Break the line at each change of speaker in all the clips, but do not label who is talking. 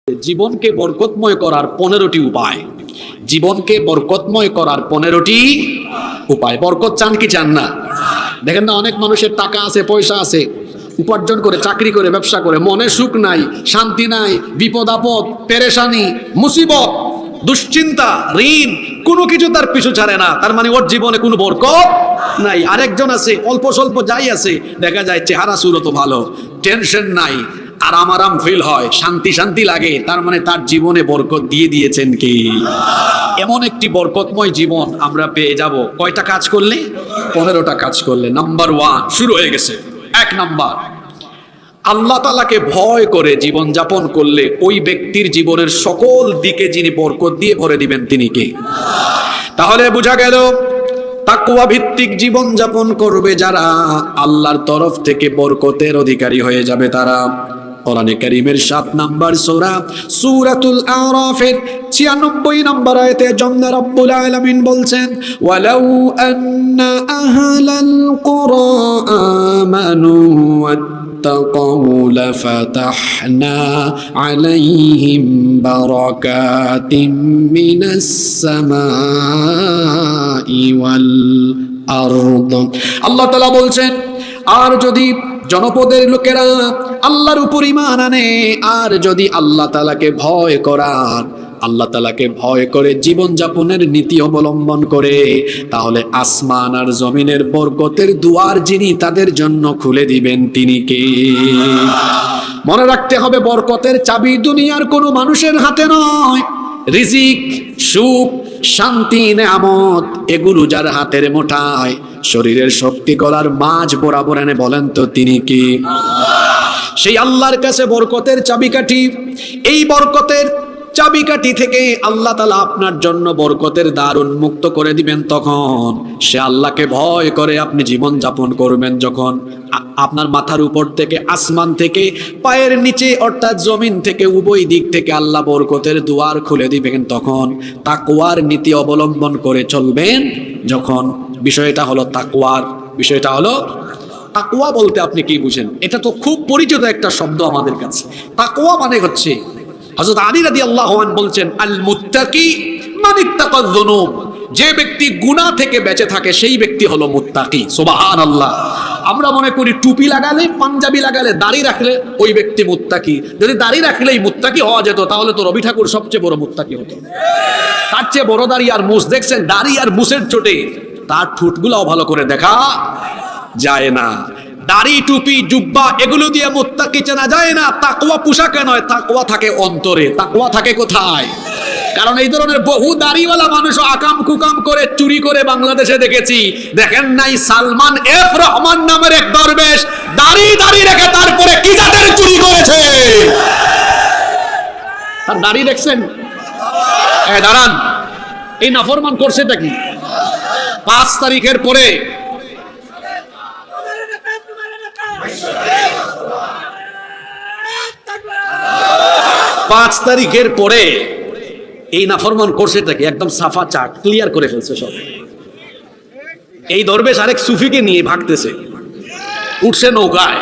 জীবনকে বরকতময় করার 15টি উপায়। জীবনকে বরকতময় করার 15টি উপায়। বরকত চান কি চান না? দেখেন না, অনেক মানুষের টাকা আছে, পয়সা আছে, উপার্জন করে, চাকরি করে, ব্যবসা করে, মনে সুখ নাই, শান্তি নাই, বিপদ আপদ, পেরেশানি, মুসিবত, দুশ্চিন্তা, ঋণ, কোনো কিছু তার পিছু ছাড়ে না। তার মানে ওর জীবনে কোনো বরকত নাই। আরেকজন আছে, অল্প স্বল্প যাই আছে, দেখা যায় চেহারা সুরত ভালো, টেনশন নাই, আরাম আরাম ফিল হয়, শান্তি শান্তি লাগে। তার মানে তার জীবনে বরকত দিয়ে দিয়েছেন কি? এমন একটি বরকতময় জীবন আমরা পেয়ে যাব কয়টা কাজ করলে? 15টা কাজ করলে। নাম্বার 1 শুরু হয়ে গেছে। 1 নাম্বার, আল্লাহ তাআলাকে ভয় করে জীবন যাপন করলে ওই ব্যক্তির জীবনের সকল দিকে যিনি বরকত দিয়ে ভরে দিবেন তিনি কে? তাহলে বোঝা গেল, তাকওয়া ভিত্তিক জীবন যাপন করবে যারা, আল্লাহর তরফ থেকে বরকতের অধিকারী হয়ে যাবে তারা। কোরআনে কারীমের 7 নাম্বার সূরা সূরাতুল আরাফের 96 নম্বর আয়াতে জন্না রব্বুল আলামিন বলছেন, ওয়ালাউ আন্না আহলাল কুরা আমানু ওয়াত্তাকাউ লাফাতাহনা আলাইহিম বারাকাতিম মিনাস সামাই ওয়াল আরদ। আল্লাহ তাআলা বলছেন, আর যদি জনপদের লোকেরা আল্লাহর উপর ঈমান আনে, আর যদি আল্লাহ তাআলাকে ভয় করার, আল্লাহ তাআলাকে ভয় করে জীবন যাপনের নীতি অবলম্বন করে, তাহলে আসমান আর জমিনের বরকতের দুয়ার যিনি তাদের জন্য খুলে দিবেন তিনি কে? মনে রাখতে হবে, বরকতের চাবি দুনিয়ার কোনো মানুষের হাতে নয়। রিজিক, সুখ, শান্তি, নেয়ামত এগুলো যার হাতের মুঠায়, শরীরের শক্তি গলার মাঝ বরাবর এনে বলেন তো তিনি কি? সেই আল্লাহর কাছে বরকতের চাবিকাঠি। এই বরকতের চাবিকাঠি থেকে আল্লাহ তাআলা আপনার জন্য বরকতের দ্বার উন্মুক্ত করে দিবেন। তখন সে আল্লাহকে ভয় করে আপনি জীবন যাপন করবেন। যখন আপনার মাথার উপর থেকে, আসমান থেকে, পায়ের নিচে অর্থাৎ জমিন থেকে, উভয় দিক থেকে আল্লাহ বরকতের দুয়ার খুলে দিবেন। তখন তাকওয়ার নীতি অবলম্বন করে চলবেন। যখন বিষয়টা হলো তাকওয়ার, বিষয়টা হলো তাকওয়া বলতে আপনি কি বুঝেন? এটা তো খুব পরিচিত একটা শব্দ আমাদের কাছে। তাকওয়া মানে হচ্ছে, হযরত আলী রাদিয়াল্লাহু আনহু বলছেন, আল মুত্তাকি মান ইত্তাকায যুনুব। যে ব্যক্তি গুনাহ থেকে বেঁচে থাকে সেই ব্যক্তি হলো মুত্তাকি। সুবহানাল্লাহ। আমরা মনে করি টুপি লাগালে, পাঞ্জাবি লাগালে, দাড়ি রাখলে ওই ব্যক্তি মুত্তাকি। যদি দাড়ি রাখলেই মুত্তাকি হওয়া যেত তাহলে তো রবি ঠাকুর সবচেয়ে বড় মুত্তাকি হতো। তার চেয়ে বড় দাড়ি আর মুছ। দেখছেন, দাড়ি আর মুছের চোটে তার ঠোঁটগুলাও ভালো করে দেখা যায় না। দাড়ি, টুপি, জুব্বা এগুলো দিয়ে মুত্তাকি চেনা যায় না। তাকওয়া পোশাকে নয়, তাকওয়া থাকে অন্তরে। তাকওয়া থাকে কোথায়? কারণ এই ধরনের বহু দাড়িওয়ালা মানুষও আকাম কুকাম করে, চুরি করে বাংলাদেশে দেখেছি। দেখেন নাই সালমান এফ রহমান নামের এক দরবেশ দাড়ি রেখে তারপরে কি জাতের চুরি করেছে? তার দাড়ি দেখছেন? দাঁড়ান, এই নাফরমান করছেটা কি? 5 তারিখের পরে এই নাফরমান করছেটা কি? একদম সাফা চাক ক্লিয়ার করে ফেলছে সব। এই দরবেশ আরেক সুফিকে নিয়ে ভাগতেছে, উঠছে নৌকায়।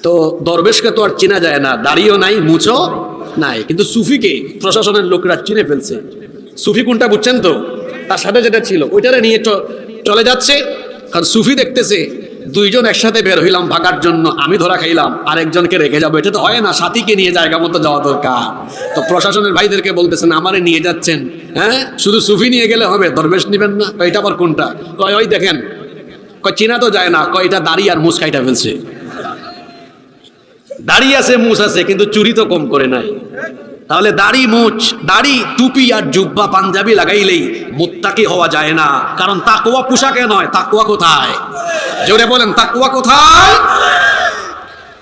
তো দরবেশকে তো আর চেনা যায় না, দাড়িও নাই, মুছও নাই, কিন্তু সুফিকে প্রশাসনের লোকরা চিনে ফেলছে। সুফি কোনটা বুঝছেন তো? তার সাথে যেটা ছিল ওইটারে নিয়ে চলে যাচ্ছে। কারণ সুফি দেখতেছে 2 জন একসাথে বের হইলাম ভাগার জন্য, আমি ধরা খাইলাম, আরেকজনকে রেখে যাবো, এটা তো হয় না, সাথীকে নিয়ে জায়গা মতো যাওয়া দরকার। তো প্রশাসনের ভাইদেরকে বলতেছেন, আমারে নিয়ে যাচ্ছেন, হ্যাঁ, শুধু সুফি নিয়ে গেলে হবে, দরবেশ নিবেন না? এটা আবার কোনটা? কয় ওই দেখেন, কয় চিনা তো যায় না, কয় এটা দাড়ি আর মুছ খাইটা ফেলছে। দাড়ি আছে, মুছ আছে, কিন্তু চুরি তো কম করে নাই। তাহলে দাড়ি, মুছ, দাড়ি, টুপি আর জুব্বা পাঞ্জাবি লাগাইলেই মুত্তাকি হওয়া যায় না। কারণ তাকওয়া পোশাকে নয়, তাকওয়া কোথায়? জোরে বলেন, তাকওয়া কোথায়?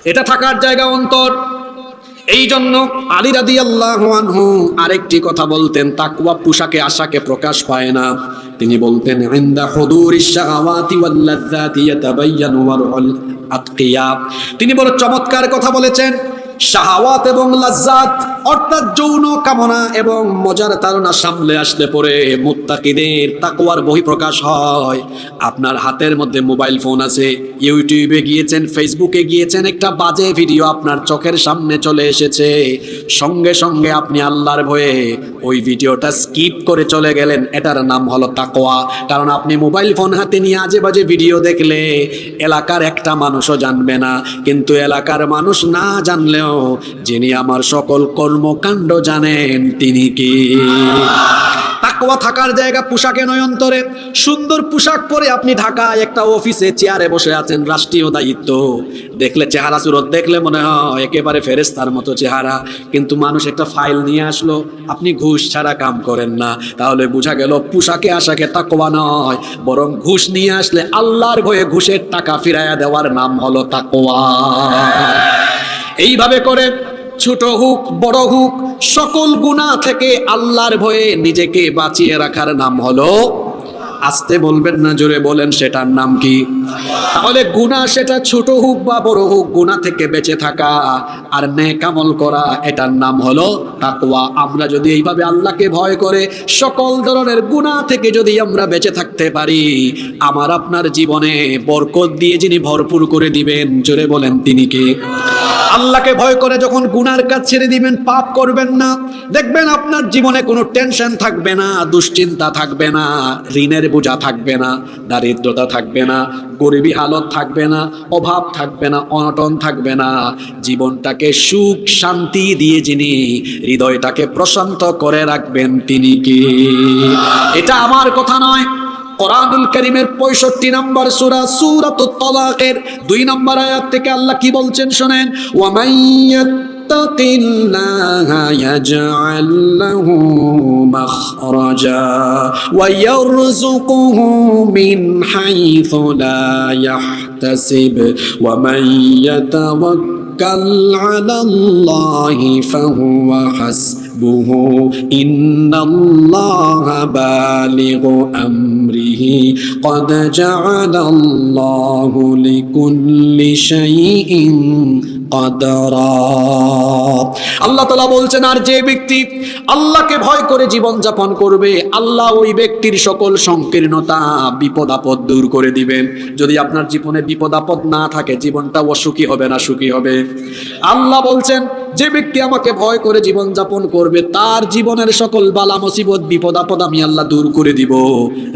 এটা থাকার জায়গা অন্তর। এই জন্য আলী রাদিয়াল্লাহু আনহু আরেকটি কথা বলতেন, তাকওয়া পোশাকে আশাকে প্রকাশ পায় না। তিনি বলতেন, ইনদা হুদুরিশ শাহাওয়াতি ওয়াল লাযযাতি ইয়াতাবায়ানু ওয়ারউল আতকিয়া। তিনি বড় চমৎকার কথা বলেছেন। শাহাওয়াত এবং লাজ্জাত অর্থাৎ যৌন কামনা এবং মজার তাড়না সামলে আসলে পরে মুত্তাকিদের তাকওয়ার বহিঃপ্রকাশ হয়। আপনার হাতের মধ্যে মোবাইল ফোন আছে, ইউটিউবে গিয়েছেন, ফেসবুকে গিয়েছেন, একটা বাজে ভিডিও আপনার চোখের সামনে চলে এসেছে, সঙ্গে সঙ্গে আপনি আল্লাহর ভয়ে ওই ভিডিওটা স্কিপ করে চলে গেলেন। এটার নাম হলো তাকওয়া। কারণ আপনি মোবাইল ফোন হাতে নিয়ে আজে বাজে ভিডিও দেখলে এলাকার একটা মানুষও জানবে না, কিন্তু এলাকার মানুষ না জানলেও যিনি আমার সকল কর্মকাণ্ড জানেন তিনি কি? তাকওয়া থাকার জায়গা পোশাকে নয়, অন্তরে। সুন্দর পোশাক পরে আপনি ঢাকায় একটা অফিসে চেয়ারে বসে আছেন, রাষ্ট্রীয় দায়িত্ব, দেখলে চেহারা সুরত দেখলে মনে হয় একেবারে ফেরেশতার মতো চেহারা, কিন্তু মানুষ একটা ফাইল নিয়ে আসলো, আপনি ঘুষ ছাড়া কাম করেন না, তাহলে বোঝা গেল পোশাকে আশাকে তাকওয়া নয়, বরং ঘুষ নিয়ে আসলে আল্লাহর ভয়ে ঘুষের টাকা ফিরাইয়া দেওয়ার নাম হলো তাকওয়া। এইভাবে করে ছোট হোক বড় হোক সকল গুনাহ থেকে আল্লাহর ভয়ে নিজেকে বাঁচিয়ে রাখার নাম হলো, আস্তে বলবেন না, জোরে বলেন, সেটার নাম কি? তাহলে গুনাহ সেটা ছোট হোক বা বড় হোক, গুনাহ থেকে বেঁচে থাকা আর নেক আমল করা, এটার নাম হলো তাকওয়া। আমরা যদি এইভাবে আল্লাহকে ভয় করে সকল ধরনের গুনাহ থেকে যদি আমরা বেঁচে থাকতে পারি, আমার আপনার জীবনে বরকত দিয়ে যিনি ভরপুর করে দিবেন, জোরে বলেন তিনি কে? আল্লাহকে ভয় করে যখন গুনার কাজ ছেড়ে দিবেন, পাপ করবেন না, দেখবেন আপনার জীবনে কোনো টেনশন থাকবে না, দুশ্চিন্তা থাকবে না, ঋণের বোঝা থাকবে না, দারিদ্রতা থাকবে না, গরিবী হালত থাকবে না, অভাব থাকবে না, অনটন থাকবে না। জীবনটাকে সুখ শান্তি দিয়ে যিনি হৃদয়টাকে প্রশান্ত করে রাখবেন তিনি কি? এটা আমার কথা নয়, কোরআনুল কারীমের 65 নম্বর সূরা সূরাতুত তালাকের 2 নম্বর আয়াত থেকে আল্লাহ কি বলছেন শুনেন, ওয়া মান ইয়াত্তাকিল্লাহা ইয়াজআল লাহু মাখরাজা ওয়া ইয়ারযুকুহু মিন হাইথু লা ইয়াহতাসিব ওয়া মান ইয়াতাওয়াক্কাল আলাল্লাহি ফাহুয়া হাসবুহু ইন্নাল্লাহা বালিগু আমরিহি قد جعل الله لكل شيء قدرا। আল্লাহ তাআলা বলছেন, আর যে ব্যক্তি আল্লাহকে ভয় করে জীবন যাপন করবে, আল্লাহ ওই ব্যক্তির সকল সংকীর্ণতা বিপদ আপদ দূর করে দিবেন। যদি আপনার জীবনে বিপদ আপদ না থাকে, জীবনটা অসুখী হবে না সুখী হবে? আল্লাহ বলছেন, যে ব্যক্তি আমাকে ভয় করে জীবন যাপন করবে, তার জীবনের সকল বালা মুসিবত বিপদ আপদ আমি আল্লাহ দূর করে দিব,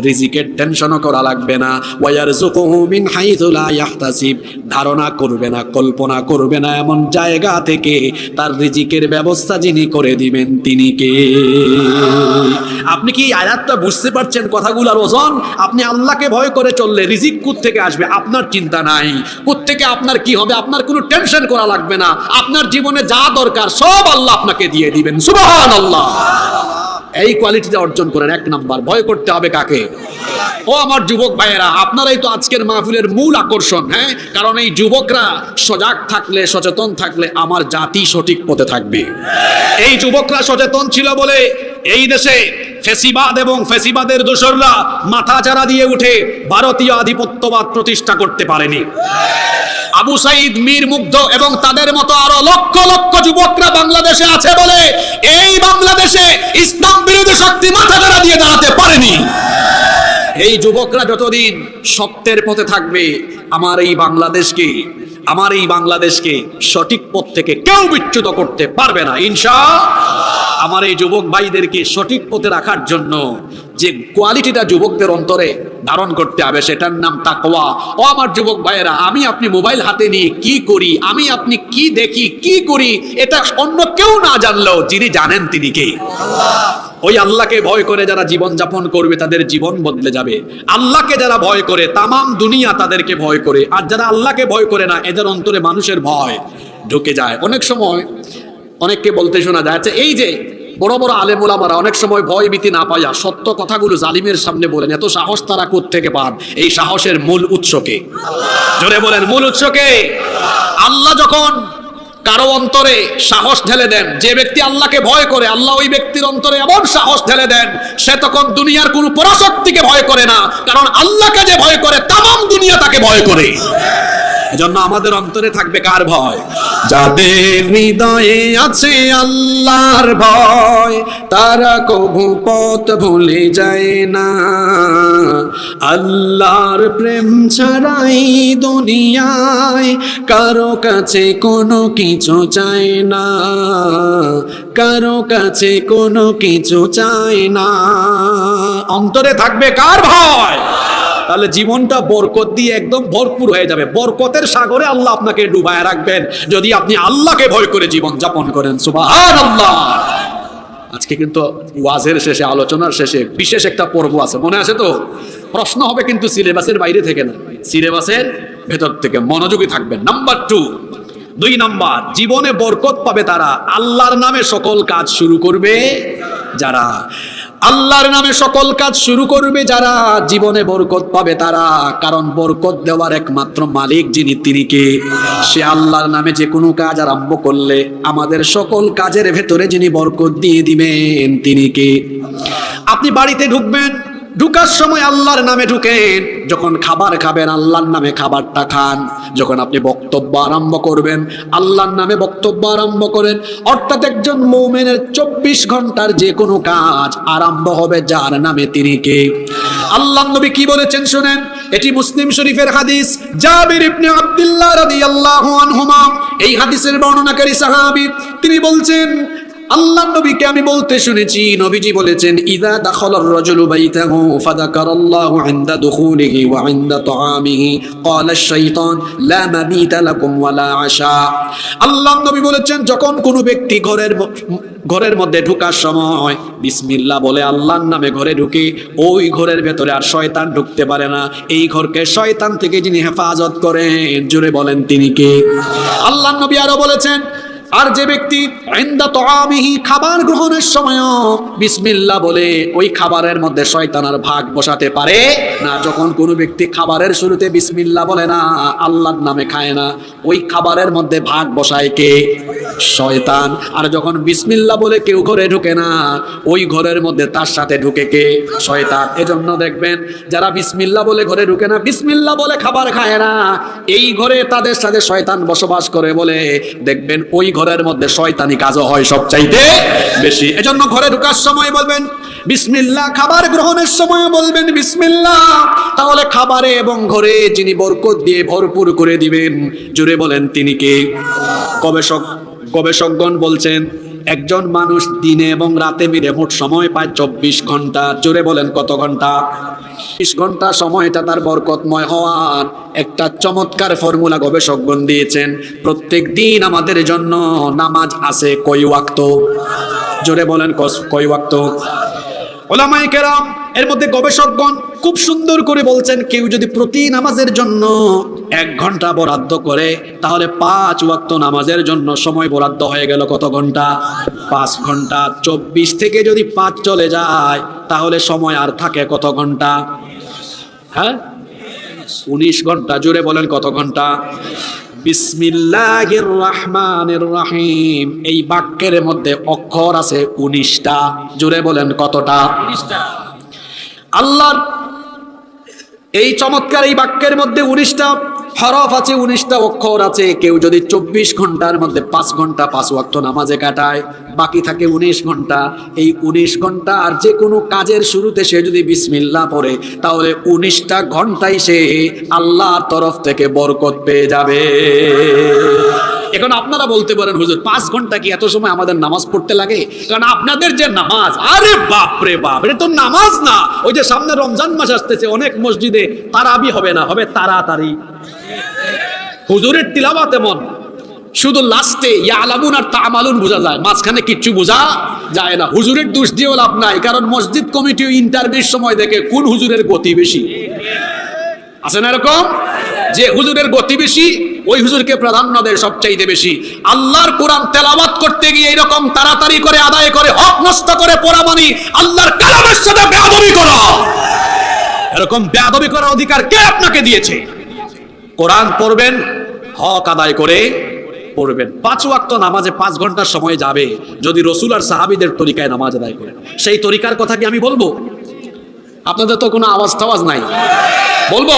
রিজিকের টেনশনও করা লাগবে না। ওয়ায়ারযুকুহু মিন হাইথু লা ইয়াহতাসিব, ধারণা করবে না, কল্পনা করবে না, এমন জায়গা থেকে তার রিজিকের ব্যবস্থা যিনি করে দিবেন তিনি কে? আপনি কি আয়াতটা বুঝতে পারছেন কথাগুলোর ওজন? আপনি আল্লাহকে ভয় করে চললে রিজিক কোত্থেকে আসবে আপনার চিন্তা নাই, কোত্থেকে আপনার কি হবে আপনার কোনো টেনশন করা লাগবে না, আপনার জীবনে যা দরকার সব আল্লাহ আপনাকে দিয়ে দিবেন। সুবহানাল্লাহ। এই কোয়ালিটিটা অর্জন করেন। 1 নাম্বার, ভয় করতে হবে কাকে? ও আমার যুবক ভাইয়েরা, আপনারাই তো আজকের মাহফিলের মূল আকর্ষণ। হ্যাঁ, কারণ এই যুবকরা সজাগ থাকলে, সচেতন থাকলে আমার জাতি সঠিক পথে থাকবে। এই যুবকরা সচেতন ছিল বলে এই দেশে ফেসিবাদ এবং ফেসিবাদের দোসররা মাথা চারা দিয়ে উঠে ভারতীয় আধিপত্যবাদ প্রতিষ্ঠা করতে পারেনি। আবু সাইদ, মীর মুগ্ধ এবং তাদের মতো আরো লক্ষ লক্ষ যুবকরা বাংলাদেশে আছে বলে এই বাংলাদেশে ইসলাম বিরোধী শক্তি মাথা চারা দিয়ে দাঁড়াতে পারেনি। এই যুবকরা যতদিন সত্যের পথে থাকবে, আমার এই বাংলাদেশকে সঠিক পথ থেকে কেউ বিচ্যুত করতে পারবে না ইনশাআল্লাহ। আমার এই যুবক ভাইদেরকে সঠিক পথে রাখার জন্য যে কোয়ালিটিটা যুবকদের অন্তরে ধারণ করতে হবে, সেটার নাম তাকওয়া। ও আমার যুবক ভাইয়েরা, আমি আপনি মোবাইল হাতে নিয়ে কি করি, আমি আপনি কি দেখি, কি করি, এটা অন্য কেউ না জানলেও যিনি জানেন তিনি কে? ওই আল্লাহকে ভয় করে যারা জীবন যাপন করবে তাদের জীবন বদলে যাবে। আল্লাহকে যারা ভয় করে তামাম দুনিয়া তাদেরকে ভয় করে, আর যারা আল্লাহকে ভয় করে না, এদের অন্তরে মানুষের ভয় ঢুকে যায়। অনেক সময় অনেককে বলতে শোনা যায়, এই যে বড় বড় আলেম ওলামারা অনেক সময় ভয় ভীতি না পাইয়া সত্য কথাগুলো জালিমের সামনে বলেন, এত সাহস তারা কোত্থেকে পান? এই সাহসের মূল উৎসকে জোরে বলেন, মূল উৎসকে আল্লাহ যখন কারো অন্তরে সাহস ঢেলে দেন, যে ব্যক্তি আল্লাহকে ভয় করে আল্লাহ ওই ব্যক্তির অন্তরে এমন সাহস ঢেলে দেন, সে তখন দুনিয়ার কোনো পরাশক্তিকে ভয় করে না, কারণ আল্লাহকে যে ভয় করে তামাম দুনিয়া তাকে ভয় করে। এজন্য আমাদের অন্তরে থাকবে কার ভয়? যাদের হৃদয়ে আছে আল্লাহর ভয়, তারা কভু পথ ভুলে যায় না। আল্লাহর প্রেম ছাড়াই দুনিয়ায় কারো কাছে কোনো কিছু চায় না, কারো কাছে কোনো কিছু চায় না। অন্তরে থাকবে কার ভয়? তাহলে জীবনটা বরকত দিয়ে একদম ভরপুর হয়ে যাবে। বরকতের সাগরে আল্লাহ আপনাকে ডুবায় রাখবেন যদি আপনি আল্লাহকে ভয় করে জীবন যাপন করেন। সুবহানাল্লাহ। আজকে কিন্তু ওয়াজের শেষে, আলোচনার শেষে বিশেষ একটা পর্ব আছে, মনে আছে তো? প্রশ্ন হবে কিন্তু সিলেবাসের বাইরে থেকে না, সিলেবাসের ভেতর থেকে। মনোযোগী থাকবেন। নাম্বার 2 নাম্বার, জীবনে বরকত পাবে তারা আল্লাহর নামে সকল কাজ শুরু করবে যারা। আল্লাহর নামে সকল কাজ শুরু করবে যারা, জীবনে বরকত পাবে তারা। কারণ বরকত দেওয়ার একমাত্র মালিক যিনি, তিনি কে? সে আল্লাহর নামে যে কোনো কাজ আরম্ভ করলে আমাদের সকল কাজের ভেতরে যিনি বরকত দিয়ে দিবেন, তিনি কে? আপনি বাড়িতে ঢুকবেন, ঢুকার সময় আল্লাহর নামে ঢুকেন। যখন খাবার খাবেন আল্লাহর নামে খাবারটা খান। যখন আপনি বক্তব্য আরম্ভ করবেন আল্লাহর নামে বক্তব্য আরম্ভ করেন। অর্থাৎ একজন মুমিনের 24 ঘন্টার যে কোনো কাজ আরম্ভ হবে যার নামে, তিনি কে? আল্লাহর নবী কি বলেছেন শুনেন, এটি মুসলিম শরীফের হাদিস। জাবির ইবনে আব্দুল্লাহ রাদিয়াল্লাহু আনহুমা এই হাদিসের বর্ণনাকারী সাহাবী, তিনি বলছেন আল্লাহর নবীকে আমি বলতে শুনেছি, নবীজি বলেছেন, ইযা দাখালার রাজুলু বাইতাহু ফাযাকারাল্লাহু ইনদা দুখুলিহি ওয়া ইনদা তাআমিহি ক্বালা আশ-শাইতান লা মাবিতা লাকুম ওয়ালা আশা। আল্লাহর নবী বলেছেন, যখন কোনো ব্যক্তি ঘরের মধ্যে ঢোকার সময় বিসমিল্লাহ বলে আল্লাহর নামে ঘরে ঢুকে, ওই ঘরের ভেতরে আর শয়তান ঢুকতে পারে না। এই ঘরকে শয়তান থেকে যিনি হেফাজত করেন, জোরে বলেন তিনি কে? আল্লাহর নবী আরো বলেছেন, আর যে ব্যক্তি ইনদা তাআমিহি খাবার গ্রহণের সময় বিসমিল্লাহ বলে, ওই খাবারের মধ্যে শয়তান আর ভাগ বসাতে পারে না। যখন কোনো ব্যক্তি খাবারের শুরুতে বিসমিল্লাহ বলে না, আল্লাহর নামে খায় না, ওই খাবারের মধ্যে ভাগ বসায় কে? শয়তান। আর যখন বিসমিল্লাহ বলে কেউ ঘরে ঢুকে না, ওই ঘরের মধ্যে তার সাথে ঢুকে কে? শয়তান। এজন্য দেখবেন যারা বিসমিল্লাহ বলে ঘরে ঢুকে না, বিসমিল্লাহ বলে খাবার খায় না, এই ঘরে তাদের সাথে শয়তান বসবাস করে বলে দেখবেন ওই ঘরের মধ্যে শয়তানি কাজও হয় সবচাইতে বেশি। এজন্য ঘরে ঢোকার সময় বলবেন বিসমিল্লাহ, খাবার গ্রহণের সময় বলবেন বিসমিল্লাহ। তাহলে খাবারে এবং ঘরে যিনি বরকত দিয়ে ভরপুর করে দিবেন, জোরে বলেন তিনি কে? গবেষকগণ বলছেন একজন মানুষ দিনে এবং রাতে মিলে মোট সময় পায় 24 ঘন্টা। জোরে বলেন কত ঘন্টা? 20 ঘন্টা সময়টা তার বরকতময় হওয়ার একটা চমৎকার ফর্মুলা গবেষকগণ দিয়েছেন। প্রত্যেক দিন আমাদের জন্য নামাজ আছে কয় ওয়াক্ত? জোরে বলেন কয় ওয়াক্ত? ওলামায়ে কেরাম এর মধ্যে গবেষকগণ খুব সুন্দর করে বলছেন, কেউ যদি প্রতি নামাজের জন্য 1 ঘন্টা বরাদ্দ করে, তাহলে 5 ওয়াক্ত নামাজের জন্য সময় বরাদ্দ হয়ে গেল কত ঘন্টা? 5 ঘন্টা। 24 থেকে যদি 5 চলে যায়, তাহলে সময় আর থাকে কত ঘন্টা? হ্যাঁ, 19 ঘন্টা। জোরে বলেন কত ঘন্টা? বিসমিল্লাহির রহমানির রহিম এই বাক্যের মধ্যে অক্ষর আছে 19টা। জোরে বলেন কতটা? 19টা। আল্লাহর এই চমৎকার এই বাক্যের মধ্যে 19টা হরফ আছে, 19টা অক্ষর আছে। কেউ যদি 24 ঘন্টার মধ্যে 5 ঘন্টা 5 ওয়াক্ত নামাজে কাটায়, বাকি থাকে 19 ঘন্টা। এই 19 ঘন্টা আর যে কোনো কাজের শুরুতে সে যদি বিসমিল্লাহ পড়ে, তাহলে 19টা ঘন্টাই সে আল্লাহর তরফ থেকে বরকত পেয়ে যাবে। এখন আপনারা বলতে পারেন, হুজুর 5 ঘন্টা কি এত সময় আমাদের নামাজ পড়তে লাগে? কারণ আপনাদের যে নামাজ, আরে বাপ রে বাপ, এটা তো নামাজ না। ওই যে সামনে রমজান মাস আসতেছে, অনেক মসজিদে তারাবি হবে না, হবে তাড়াতাড়ি। হুজুরের তিলাওয়াত এমন, শুধু লাস্টে ইয়ালামুন আর তামালুন বোঝা যায়, মাঝখানে কিচ্ছু বোঝা যায় না। হুজুরের দোষ দিয়েও লাভ নাই, কারণ মসজিদ কমিটিও ইন্টারভিউর সময় দেখে কোন হুজুরের গতি বেশি। আছে না এরকম যে হুজুরের গতি বেশি, ওই হুজুরকে প্রাধান্য দেয় সবচাইতে বেশি। আল্লাহর কোরআন তেলাওয়াত করতে গিয়ে এরকম তাড়াতাড়ি করে আদায় করে হক নষ্ট করে পড়া মানে আল্লাহর কালামের সাথে বেয়াদবি করা। এরকম বেয়াদবি করার অধিকার কে আপনাকে দিয়েছে? কোরআন পড়বেন, হক আদায় করে পড়বেন। 5 ওয়াক্ত নামাজে 5 ঘন্টার সময় যাবে যদি রসুল আর সাহাবীদের তরিকায় নামাজ আদায় করেন। সেই তরিকার কথা কি আমি বলবো? আপনাদের তো কোনো আওয়াজ টাওয়াজ নাই, বলবো?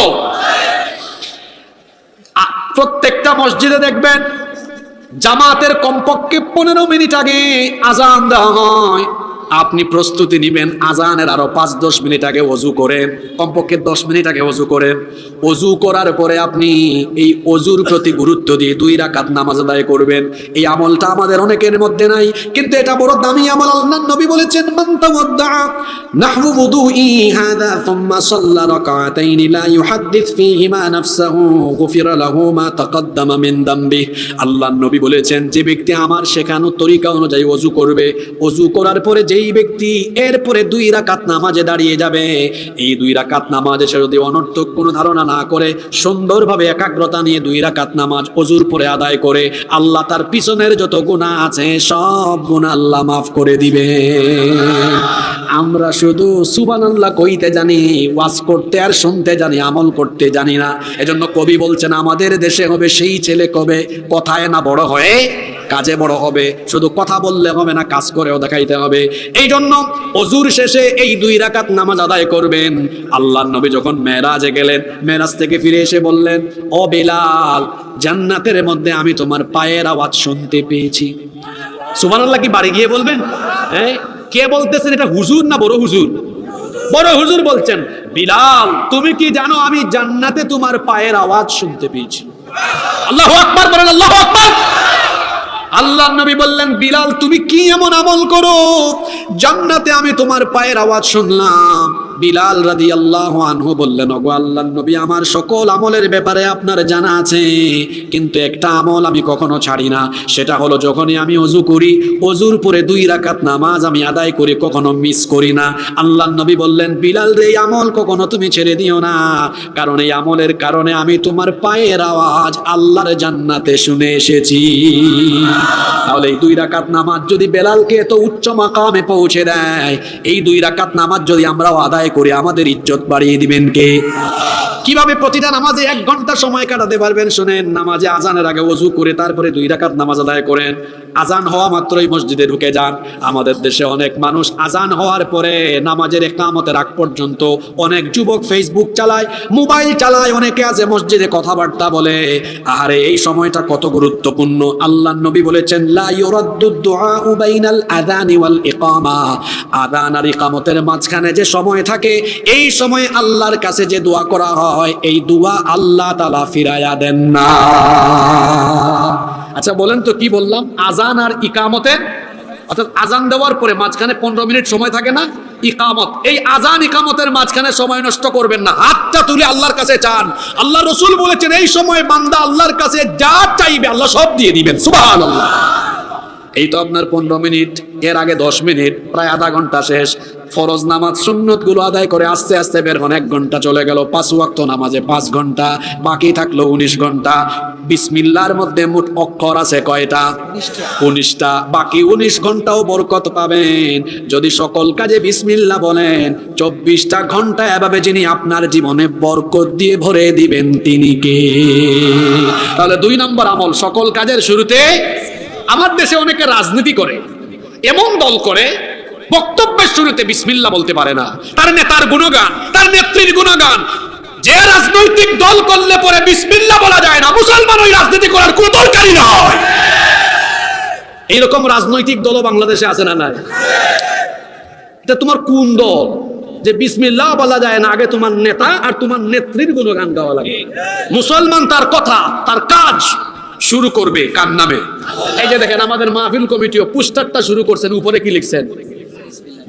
প্রত্যেকটা মসজিদে দেখবেন জামাতের কমপক্ষে 15 মিনিট আগে আজান দেওয়া হয়। আপনি প্রস্তুতি নেবেন, আজানের আরো 5-10 মিনিট আগে ওযু করেন, কমপক্ষে 10 মিনিট আগে ওযু করেন। ওযু করার পরে আপনি এই ওযুর প্রতি গুরুত্ব দিয়ে 2 রাকাত নামাজ আদায় করবেন। এই আমলটা আমাদের অনেকের মধ্যে নাই, কিন্তু এটা বড় দামি আমল। আল্লাহর নবী বলেছেন, মান তাওয়াদ্দা নাহু wudu'i হাদা থুম্মা সাল্লা রাকাতাইন লা ইউহাদ্দিস ফীহিমা নাফসাহু গুফিরা লাহু মা তাকাদ্দামা মিন দামবি। আল্লাহর নবী বলেছেন, যে ব্যক্তি আমার শেখানো তরিকা অনুযায়ী ওযু করবে, ওযু করার পরে যেই ব্যক্তি এরপরে 2 রাকাত নামাজে দাঁড়িয়ে যাবে, এই 2 রাকাত নামাজে সে যদি অনর্থক কোনো ধারণা না করে সুন্দরভাবে একাগ্রতা নিয়ে 2 রাকাত নামাজ ওযুর পরে আদায় করে, আল্লাহ তার পিছনের যত গুনাহ আছে সব গুনাহ আল্লাহ মাফ করে দিবে। আমরা শুধু সুবহানাল্লাহ কইতে জানি, ওয়াজ করতে আর শুনতে জানি, আমল করতে জানি না। এজন্য কবি বলছেন, আমাদের দেশে হবে সেই ছেলে কবে কথায় না বড় হয়ে কাজে বড় হবে। শুধু কথা বললে হবে না, কাজ করেও দেখাইতে হবে। এই জন্য ওযুর শেষে এই 2 রাকাত নামাজ আদায় করবেন। আল্লাহর নবী যখন মেরাজে গেলেন, মেরাজ থেকে ফিরে এসে বললেন, ও বিলাল, জান্নাতের মধ্যে আমি তোমার পায়ের আওয়াজ শুনতে পেয়েছি। সুবহানাল্লাহ কি বাড়ি গিয়ে বলবেন? হ্যাঁ, কে বলতেছেন এটা, হুজুর না বড় হুজুর? বড় হুজুর বলছেন, বিলাল তুমি কি জানো আমি জান্নাতে তোমার পায়ের আওয়াজ শুনতে পেয়েছি। আল্লাহু আকবার বলেন, আল্লাহু আকবার। আল্লাহর নবী বললেন, বিলাল তুমি কি এমন আমল করো জান্নাতে আমি তোমার পায়ের আওয়াজ শুনলাম। বিলাল রাদিয়াল্লাহু আনহু বললেন, ওগো আল্লাহর নবী, আমার সকল আমলের ব্যাপারে আপনার জানা আছে, কিন্তু একটা আমল আমি কখনো ছাড়ি না, সেটা হলো যখনই আমি ওযু করি, ওযুর পরে 2 রাকাত নামাজ আমি আদায় করি, কখনো মিস করি না। আল্লাহর নবী বললেন, বিলাল রে, এই আমল কখনো তুমি ছেড়ে দিও না, কারণ এই আমলের কারণে আমি তোমার পায়ের আওয়াজ আল্লাহর জান্নাতে শুনে এসেছি। তাহলে এই 2 রাকাত নামাজ যদি বেলালকে এত উচ্চ মাকামে পৌঁছে দেয়, এই 2 রাকাত নামাজ যদি আমরাও আদায় করে আমাদের ইজ্জত বাড়িয়ে দিবেন কে? কিভাবে প্রতিটা নামাজে 1 ঘন্টা সময় কাটাতে পারবেন শুনেন। নামাজে আজানের আগে ওযু করে তারপরে 2 রাকাত নামাজ আদায় করেন। আজান হওয়া মাত্রই মসজিদে ঢুকে যান। আমাদের দেশে অনেক মানুষ আজান হওয়ার পরে নামাজের ইকামতের আগ পর্যন্ত অনেক যুবক ফেসবুক চালায়, মোবাইল চালায়, অনেকে আছে মসজিদে কথাবার্তা বলে। আরে এই সময়টা কত গুরুত্বপূর্ণ। আল্লাহর নবী বলেছেন, লা ইউরাদ্দু দুআউ বাইনাল আযানি ওয়াল ইকামা। আযান আর ইকামতের মাঝখানে যে সময় থাকে, এই সময় আল্লাহর কাছে যে দোয়া করা হয়, এই দোয়া আল্লাহ তাআলা ফিরায়া দেন না। আচ্ছা বলেন তো, কি বললাম? আজান আর ইকামতের, অর্থাৎ আজান দেওয়ার পরে মাঝখানে 15 মিনিট সময় থাকে না, ইকামত। এই আজান ইকামতের মাঝখানে সময় নষ্ট করবেন না, হাতটা তুলে আল্লাহর কাছে চান। আল্লাহ রাসূল বলেছেন, এই সময় বান্দা আল্লাহর কাছে যা চাইবে আল্লাহ সব দিয়ে দিবেন। সুবহানাল্লাহ। এই তো আপনার 15 মিনিট, এর আগে 10 মিনিট, প্রায় আধা ঘন্টা শেষ। ফরজ নামাজ সুন্নত গুলো আদায় করে আস্তে আস্তে বের হন, 1 ঘন্টা চলে গেল। 5 ওয়াক্ত নামাজে 5 ঘন্টা, বাকি থাকলো 19 ঘন্টা। বিসমিল্লাহর মধ্যে মোট অক্ষর আছে কয়টা? 19টা। বাকি 19 ঘন্টাও বরকত পাবেন যদি সকল কাজে বিসমিল্লাহ বলেন। 24টা ঘন্টা এভাবে যিনি আপনার জীবনে বরকত দিয়ে ভরে দিবেন, তিনি কে? তাহলে 2 নম্বর আমল, সকল কাজের শুরুতে। আমার দেশে অনেকে রাজনীতি করে, এমন দল করে বক্তব্যের শুরুতে বিসমিল্লাহ বলতে পারে না। তার নেতার গুণগান, তার নেত্রীর গুণগান। যে রাজনৈতিক দল করলে পরে বিসমিল্লাহ বলা যায় না, মুসলমান ওই রাজনীতি করার কোনো দরকারই নয়। এইরকম রাজনৈতিক দলও বাংলাদেশে আছে না নাই? এটা তোমার কোন দল যে বিসমিল্লাহ বলা যায় না? আগে তোমার নেতা আর তোমার নেত্রীর গুণগান গাওয়া লাগে। মুসলমান তার কথা, তার কাজ শুরু করবে কার নামে? এই যে দেখেন, আমাদের মাহফিল কমিটিও পোস্টারটা শুরু করছেন, উপরে কি লিখছেন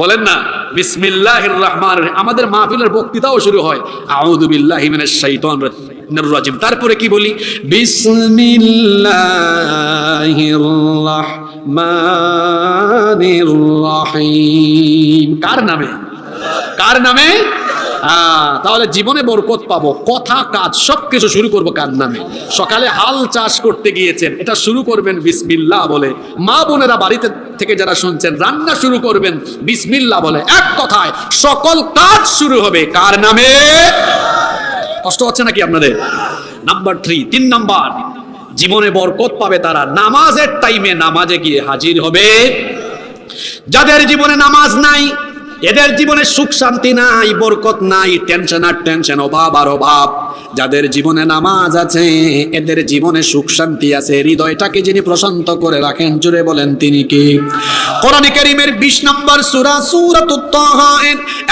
বলেন না? বিসমিল্লাহির রহমানির রহিম। আমাদের মাহফিলের বক্তৃতাও শুরু হয় আউযু বিল্লাহি মিনাশ শাইতানির রাজিম। তারপরে কি বলি? বিসমিল্লাহির রহমানির রহিম। কার নামে? কার নামে? তাহলে জীবনে বরকত পাবো। কথা, কাজ সবকিছু শুরু করবো কার নামে? সকালে হাল চাষ করতে গিয়েছেন, এটা শুরু করবেন বিসমিল্লাহ বলে। মা বোনেরা বাড়িতে থেকে যারা শুনছেন, রান্না শুরু করবেন বিসমিল্লাহ বলে। এক কথায় সকল কাজ শুরু হবে কার নামে? কষ্ট হচ্ছে নাকি আপনাদের? নাম্বার 3 নাম্বার, জীবনে বরকত পাবে তারা নামাজের টাইমে নামাজে গিয়ে হাজির হবে। যাদের জীবনে নামাজ নাই, এদের জীবনে সুখ শান্তি নাই, বরকত নাই, টেনশন আর টেনশন, অভাব আর অভাব। যাদের জীবনে নামাজ আছে এদের জীবনে সুখ শান্তি আছে। হৃদয়টাকে যিনি প্রশান্ত করে রাখেন, জুড়ে বলেন তিনি কে? কোরআনে কারীমের 20 নম্বর সূরা সূরাতুত তাহা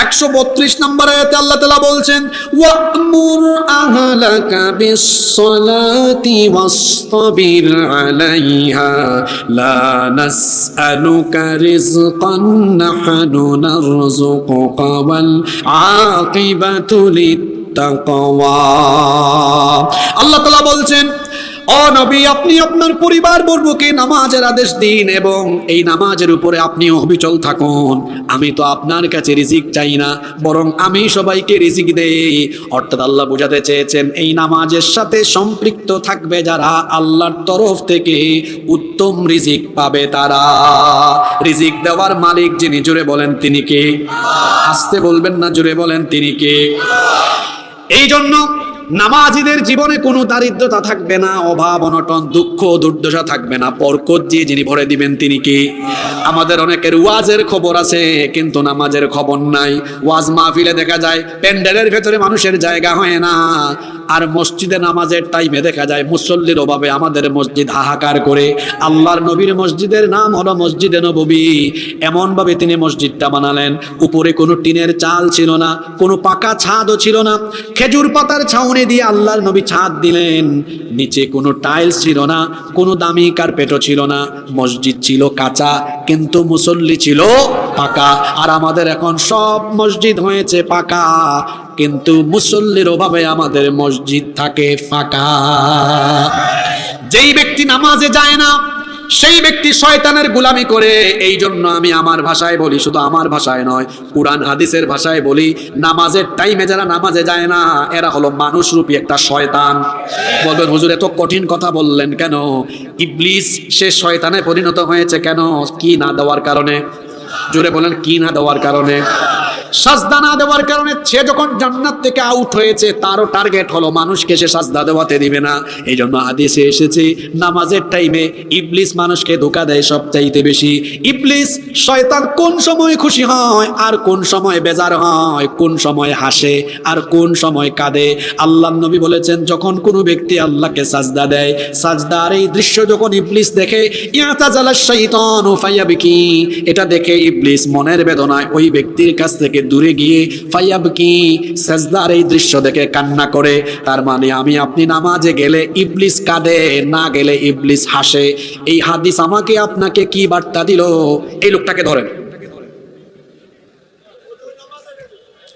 132 নম্বর আয়াতে আল্লাহ তাআলা বলছেন, ওয়া'মুর আহলাকা বিস-সালাতি ওয়াসতাবির আলাইহা লা নাসআলুকা রিজকান নাহনু নারযুকুকা ওয়াল আকিবাতু লিত-তাকওয়া। আল্লাহ তাআলা বলছেন, ও নবী, আপনি আপনার পরিবার বর্গকে নামাজের আদেশ দিন এবং এই নামাজের উপরে আপনিও অবিচল থাকুন। আমি তো আপনার কাছে রিজিক চাই না, বরং আমি সবাইকে রিজিক দেই। অর্থাৎ আল্লাহ বোঝাতে চেয়েছেন এই নামাজের সাথে সম্পৃক্ত থাকবে যারা, আল্লাহর তরফ থেকে উত্তম রিজিক পাবে তারা। রিজিক দেওয়ার মালিক যিনি, জোরে বলেন তিনি কে? আসতে বলবেন না, জোরে বলেন তিনি কে? এই জন্য নামাজীদের জীবনে কোনো দারিদ্রতা থাকবে না, অভাব অনটন দুঃখ দুর্দশা থাকবে না। বরকত দিয়ে যিনি ভরে দিবেন তিনি কি? আমাদের অনেকের ওয়াজের খবর আছে কিন্তু নামাজের খবর নাই। ওয়াজ মাহফিলে দেখা যায় প্যান্ডেলের ভেতরে মানুষের জায়গা হয় না, আর মসজিদে নামাজের টাইমে দেখা যায় মুসল্লির অভাবে আমাদের মসজিদ হাহাকার করে। আল্লাহর নবীর মসজিদের নাম হলো মসজিদে নববী। এমনভাবে তিনি মসজিদটা বানালেন, উপরে কোনো টিনের চাল ছিল না, কোনো পাকা ছাদও ছিল না, খেজুর পাতার ছাউনি দিয়ে আল্লাহর নবী ছাদ দিলেন। নিচে কোনো টাইলস ছিল না, কোনো দামি কার্পেটও ছিল না। মসজিদ ছিল কাঁচা কিন্তু মুসল্লি ছিল পাকা। আর আমাদের এখন সব মসজিদ হয়েছে পাকা কিন্তু মুসল্লির অভাবে আমাদের মসজিদ থাকে ফাঁকা। যেই ব্যক্তি নামাজে যায় না সেই ব্যক্তি শয়তানের গোলামি করে। এই জন্য আমি আমার ভাষায় বলি, শুধু আমার ভাষায় নয়, কুরআন হাদিসের ভাষায় বলি, নামাজের টাইমে যারা নামাজে যায় না এরা হলো মানুষরূপী একটা শয়তান। বলবেন হুজুর এত কঠিন কথা বললেন কেন? ইবলিস সে শয়তানে পরিণত হয়েছে কেন? কি না দেওয়ার কারণে? জোরে বলেন, কি না দেওয়ার কারণে? সাজদা না দেওয়ার কারণে। সে যখন জান্নাত থেকে আউট হয়েছে তারও টার্গেট হলো মানুষকে সে সাজদা দেওয়াতে দিবে না। এই জন্য হাদিসে এসেছে নামাজের টাইমে ইবলিস মানুষকে ধোঁকা দেয় সবচাইতে বেশি। ইবলিস শয়তান কোন সময় খুশি হয় আর কোন সময় বেজার হয়, কোন সময় হাসে আর কোন সময় কাঁদে। আল্লাহর নবী বলেছেন যখন কোনো ব্যক্তি আল্লাহকে সাজদা দেয়, সাজদার এই দৃশ্য যখন ইবলিস দেখে, ইয়াতাজালাশ শাইতানু ফায়াবকি, এটা দেখে ইবলিস মনের বেদনায় ওই ব্যক্তির কাছ থেকে দূরে গিয়ে ফায়াবকি, সাজদার এই দৃশ্য দেখে কান্না করে। তার মানে আমি আপনি নামাজে গেলে ইবলিস কাঁদে, না গেলে ইবলিস হাসে। এই হাদিস আমাকে আপনাকে কি বার্তা দিল? এই লোকটাকে ধরেন,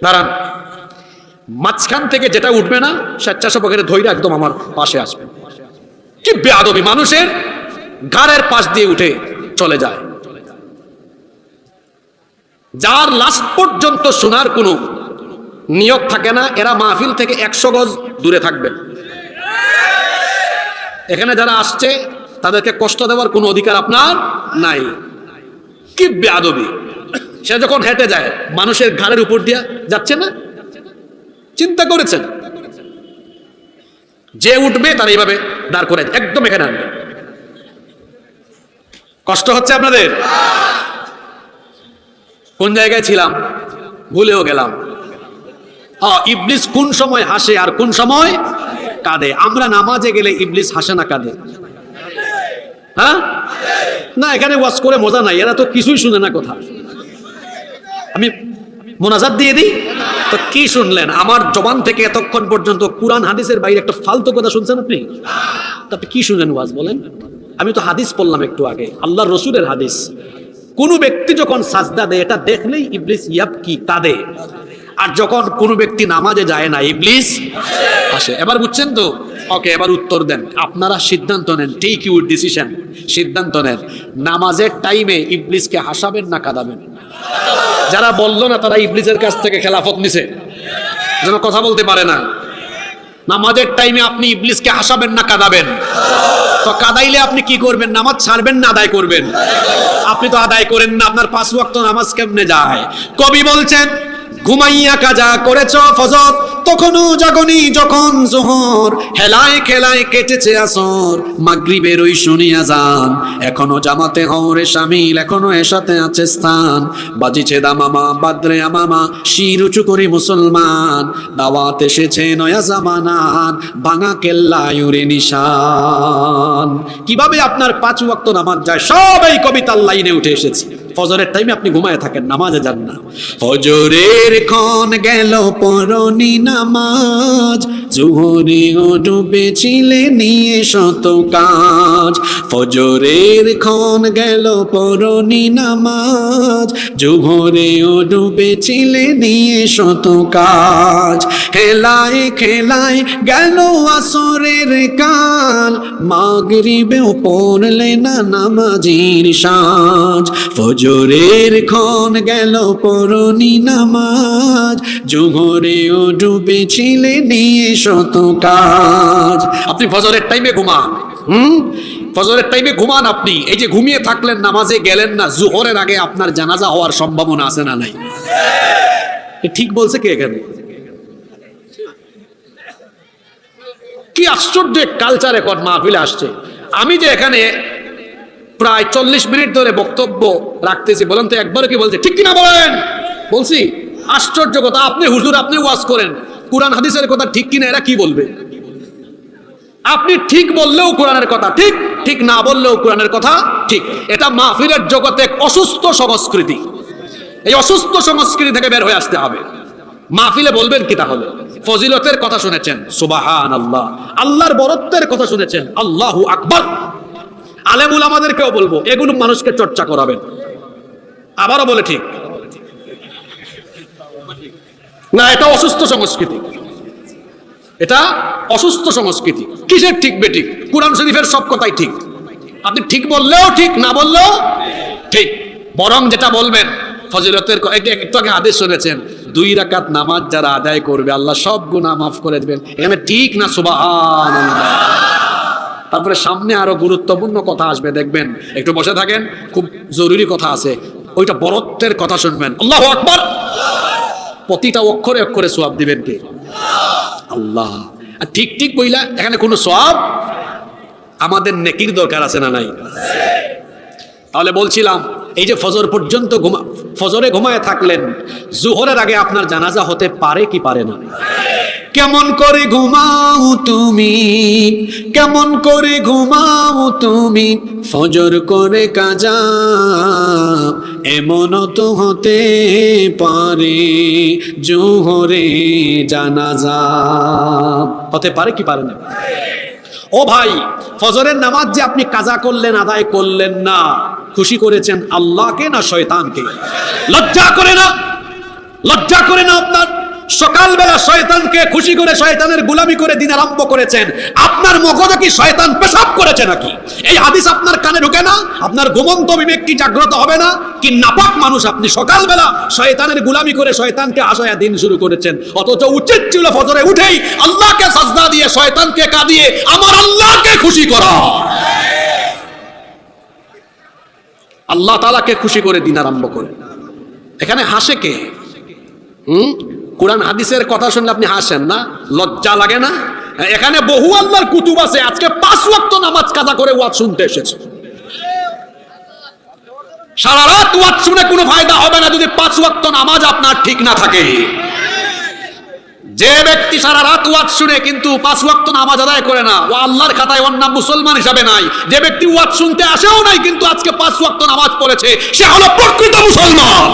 দাঁড়ান, মাঝখান থেকে যেটা উঠবে না স্বেচ্ছাসেবকের ধৈর্য একদম আমার পাশে আসবে। কি বেয়াদবি, মানুষের ঘাড়ের পাশ দিয়ে উঠে চলে যায়। যার লাস্ট পর্যন্ত শোনার কোনো নিয়ত থাকে না, এরা মাহফিল থেকে 100 গজ দূরে থাকবে। এখানে যারা আসছে তাদেরকে কষ্ট দেওয়ার কোনো অধিকার আপনার নাই। কি বেয়াদবি, সে যখন হেঁটে যায় মানুষের ঘাড়ের উপর দিয়ে যাচ্ছে না? চিন্তা করেছেন? যে উঠবে তার এইভাবে দাঁড় করে একদম এখানে আনবে। কষ্ট হচ্ছে আপনাদের? কোন জায়গায় ছিলাম ভুলেও গেলাম। ইবলিস কোন সময় হাসে আর কোন সময় কাঁদে? আমরা নামাজে গেলে ইবলিস হাসে না কাঁদে? হ্যাঁ না, এখানে ওয়াজ করে মজা নাই, এরা তো কিছুই শুনে না কথা। আমি মোনাজাত দিয়ে দিই তো কি শুনলেন? আমার জবান থেকে এতক্ষণ পর্যন্ত কুরআন হাদিসের বাইরে একটা ফালতু কথা শুনছেন আপনি? তারপরে কি শুনলেন ওয়াজ বলেন? আমি তো হাদিস পড়লাম একটু আগে, আল্লাহর রসুলের হাদিস। কোন ব্যক্তি যখন সাজদা দেয় এটা দেখলেই ইবলিস ইয়াবকি, কাঁদে। আর যখন কোন ব্যক্তি নামাজে যায় না ইবলিস আসে। এবার বুঝছেন তো? ওকে, এবার উত্তর দেন। আপনারা সিদ্ধান্ত নেন, টেক ইউর ডিসিশন, সিদ্ধান্ত নেন। নামাজের টাইমে ইবলিসকে হাসাবেন না কাঁদাবেন? যারা বললো না তারা ইবলিসের কাছ থেকে খেলাফত নিছে, যেন কথা বলতে পারে না। নামাজের টাইমে আপনি ইবলিসকে হাসাবেন না কাঁদাবেন? তো কাঁদাইলে আপনি কি করবেন? নামাজ ছাড়বেন না আদায় করবেন? আপনি তো আদায় করেন না, আপনার 5 ওয়াক্ত নামাজ কেমনে যায়? কবি বলছেন ঘুমাইয়া কাজা করেছ ফজর, তখনও জাগনি যখন জোহর, হেলায় খেলায় কেটেছে আসর, মাগরিবের ওই শুনি আজান, এখনো জামাতে হওরে শামিল, এখনো এসাতে আছে স্থান, বাজিছে দামামা বাদরে আমামা, শির উঁচু করে মুসলমান, দাওয়াত এসেছে নয়া জামানার, ভাঙা কেল্লায় উড়ে নিশান। কিভাবে আপনার 5 ওয়াক্ত নামাজ যায় সব এই কবিতার লাইনে উঠে এসেছে। ফজরের টাইমে আপনি ঘুমায় থাকেন, নামাজে যান না। ফজরের ক্ষণ গেল পরনি নামাজ, জোহরে ও ডুবেছিলে নিয়ে শত কাজ। ফজরের ক্ষণ গেল পরনি নামাজ, জোহরে ও ডুবেছিলে নিয়ে শত কাজ। হেলায় খেলায় গেল আসরের কাল, মাগরিবেও পড়লে না নামাজির সাজ। ফজরের ক্ষণ গেল পরনি নামাজ, জোহরে ও ডুবেছিলে নিয়ে শত কাজ। আপনি ফজরের টাইমে ঘুমান, ফজরের টাইমে ঘুমান আপনি। এই যে ঘুমিয়ে থাকলেন, নামাজে গেলেন না, জোহরের আগে আপনার জানাজা হওয়ার সম্ভাবনা আছে না নাই? ঠিক বলছে কে এখানে? কি আশ্চর্য কালচার এখন মাহফিলে আসছে। আমি যে এখানে প্রায় 40 মিনিট ধরে বক্তব্য রাখতেছি, বলেন তো একবারও কি বলছে ঠিক কিনা বলেন? বলছি? আশ্চর্য কথা। আপনি হুজুর, আপনি ওয়াজ করেন, কোরআন হাদিসের কথা ঠিক কিনা এরা কি বলবে? আপনি ঠিক বললেও কোরআনের কথা ঠিক, ঠিক না বললেও কোরআনের কথা ঠিক। এটা মাহফিলের জগতে এক অসুস্থ সংস্কৃতি। এই অসুস্থ সংস্কৃতি থেকে বের হয়ে আসতে হবে। মাহফিলে বলবেন কি তাহলে? ফজিলতের কথা শুনেছেন, সুবহানাল্লাহ। আল্লাহর বরত্বের কথা শুনেছেন, আল্লাহু আকবার। আলেমুল আমাদেরকেও বলবো, এগুলো মানুষকে চর্চা করাবেন। আবারও বলে ঠিক না? এটা অসুস্থ সংস্কৃতি, এটা অসুস্থ সংস্কৃতি। কিসের ঠিক বেঠিক? কুরআন শরীফের সব কথাই ঠিক। আপনি ঠিক বললেও ঠিক, না বললেও ঠিক। বরং যেটা বলবেন ফজিলতের, একটু আগে আদেশ শুনেছেন, 2 রাকাত নামাজ যারা আদায় করবে আল্লাহ সব গুনাহ মাফ করে দেবেন। এখানে ঠিক না? সুবহানাল্লাহ। তারপরে সামনে আরো গুরুত্বপূর্ণ কথা আসবে, দেখবেন। একটু বসে থাকেন, খুব জরুরি কথা আছে, ওইটা বরত্বের কথা শুনবেন। আল্লাহু আকবার। প্রতিটা অক্ষরে অক্ষরে সওয়াব দিবেন কে? আল্লাহ। আর ঠিক ঠিক বইলা এখানে কোনো সওয়াব, আমাদের নেকির দরকার আছে না নাই? তাহলে বলছিলাম, এই যে ফজর পর্যন্ত ফজরে ঘুমায় থাকলেন, জোহরের আগে আপনার জানাজা হতে পারে কি পারে না? কেমন করে ঘুমাও তুমি, কেমন করে ঘুমাও তুমি, ফজর করে কাজা, এমন তো হতে পারে জোহরে জানাজা। হতে পারে কি পারে না? ও ভাই, ফজরের নামাজ যে আপনি কাজা করলেন, আদায় করলেন না, খুশি করেছেন আল্লাহকে না শয়তানকে? লজ্জা করে না? লজ্জা করে না আপনার? সকালবেলা শয়তানকে খুশি করে শয়তানের গোলামি করে দিন আরম্ভ করেছেন। আপনার মগজে কি শয়তান পেশাব করেছে নাকি? এই হাদিস আপনার কানে ঢোকে না? আপনার ঘুমন্ত বিবেক কি জাগ্রত হবে না? কি নাপাক মানুষ আপনি! সকালবেলা শয়তানের গোলামি করে শয়তানকে আশায়া দিন শুরু করেছেন। অথচ উচিত ছিল ফজরে উঠেই আল্লাহকে সাজদা দিয়ে, শয়তানকে কাঁদিয়ে আমার আল্লাহকে খুশি করা। আল্লাহ তাআলাকে খুশি করে দিন আরম্ভ করে। এখানে হাসে কে? কোরআন হাদিসের কথা শুনলে আপনি হাসেন না? লজ্জা লাগে না? এখানে বহু আল্লাহর কুতুব আছে, আজকে 5 ওয়াক্ত নামাজ কাজা করে ওয়াজ শুনতে এসেছে। সারা রাত ওয়াজ শুনে কোনো ফায়দা হবে না যদি 5 ওয়াক্ত নামাজ আপনার ঠিক না থাকে। যে ব্যক্তি সারা রাত ওয়াজ শুনে কিন্তু 5 ওয়াক্ত নামাজ আদায় করে না, ও আল্লাহর খাতায় ওর নাম মুসলমান হিসাবে নাই। যে ব্যক্তি ওয়াজ শুনতে আসেও নাই কিন্তু আজকে 5 ওয়াক্ত নামাজ পড়েছে, সে হলো প্রকৃত মুসলমান।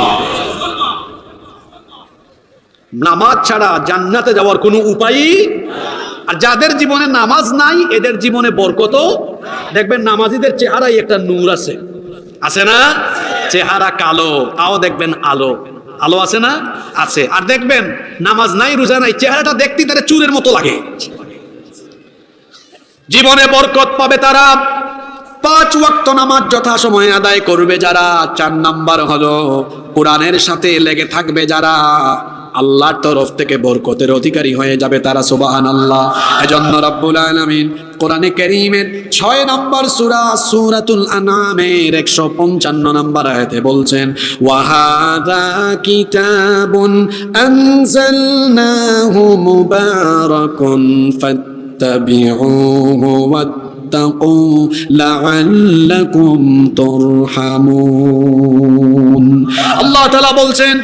নামাজ ছাড়া জান্নাতে যাওয়ার কোনো উপায়ই। আর যাদের জীবনে নামাজ নাই, এদের জীবনে বরকত। দেখবেন নামাজীদের চেহারায় একটা নূর আছে, আছে না? চেহারা কালো, তাও দেখবেন আলো, আলো আছে না? আছে। আর দেখবেন নামাজ নাই, রোজা নাই, চেহারাটা দেখতে তারা চুরের মতো লাগে। জীবনে বরকত পাবে তারা 5 ওয়াক্ত নামাজ যথাসময়ে আদায় করবে যারা। 4 নাম্বার হলো কোরআনের সাথে লেগে থাকবে যারা, আল্লাহর তরফ থেকে বরকতের অধিকারী হয়ে যাবে তারা। সুবহানাল্লাহ। এজন্য রব্বুল আলামিন কোরআনে কারীমের 6 নম্বর সূরা সূরাতুল আনআমের 155 নম্বর আয়াতে বলছেন, ওয়া হাযা কিতাবুন আনজালনাহু মুবারাকুন ফাত্তাবিউহু ওয়াত্তাকু লাআল্লাকুম তুরহামুন। আল্লাহ তাআলা বলছেন,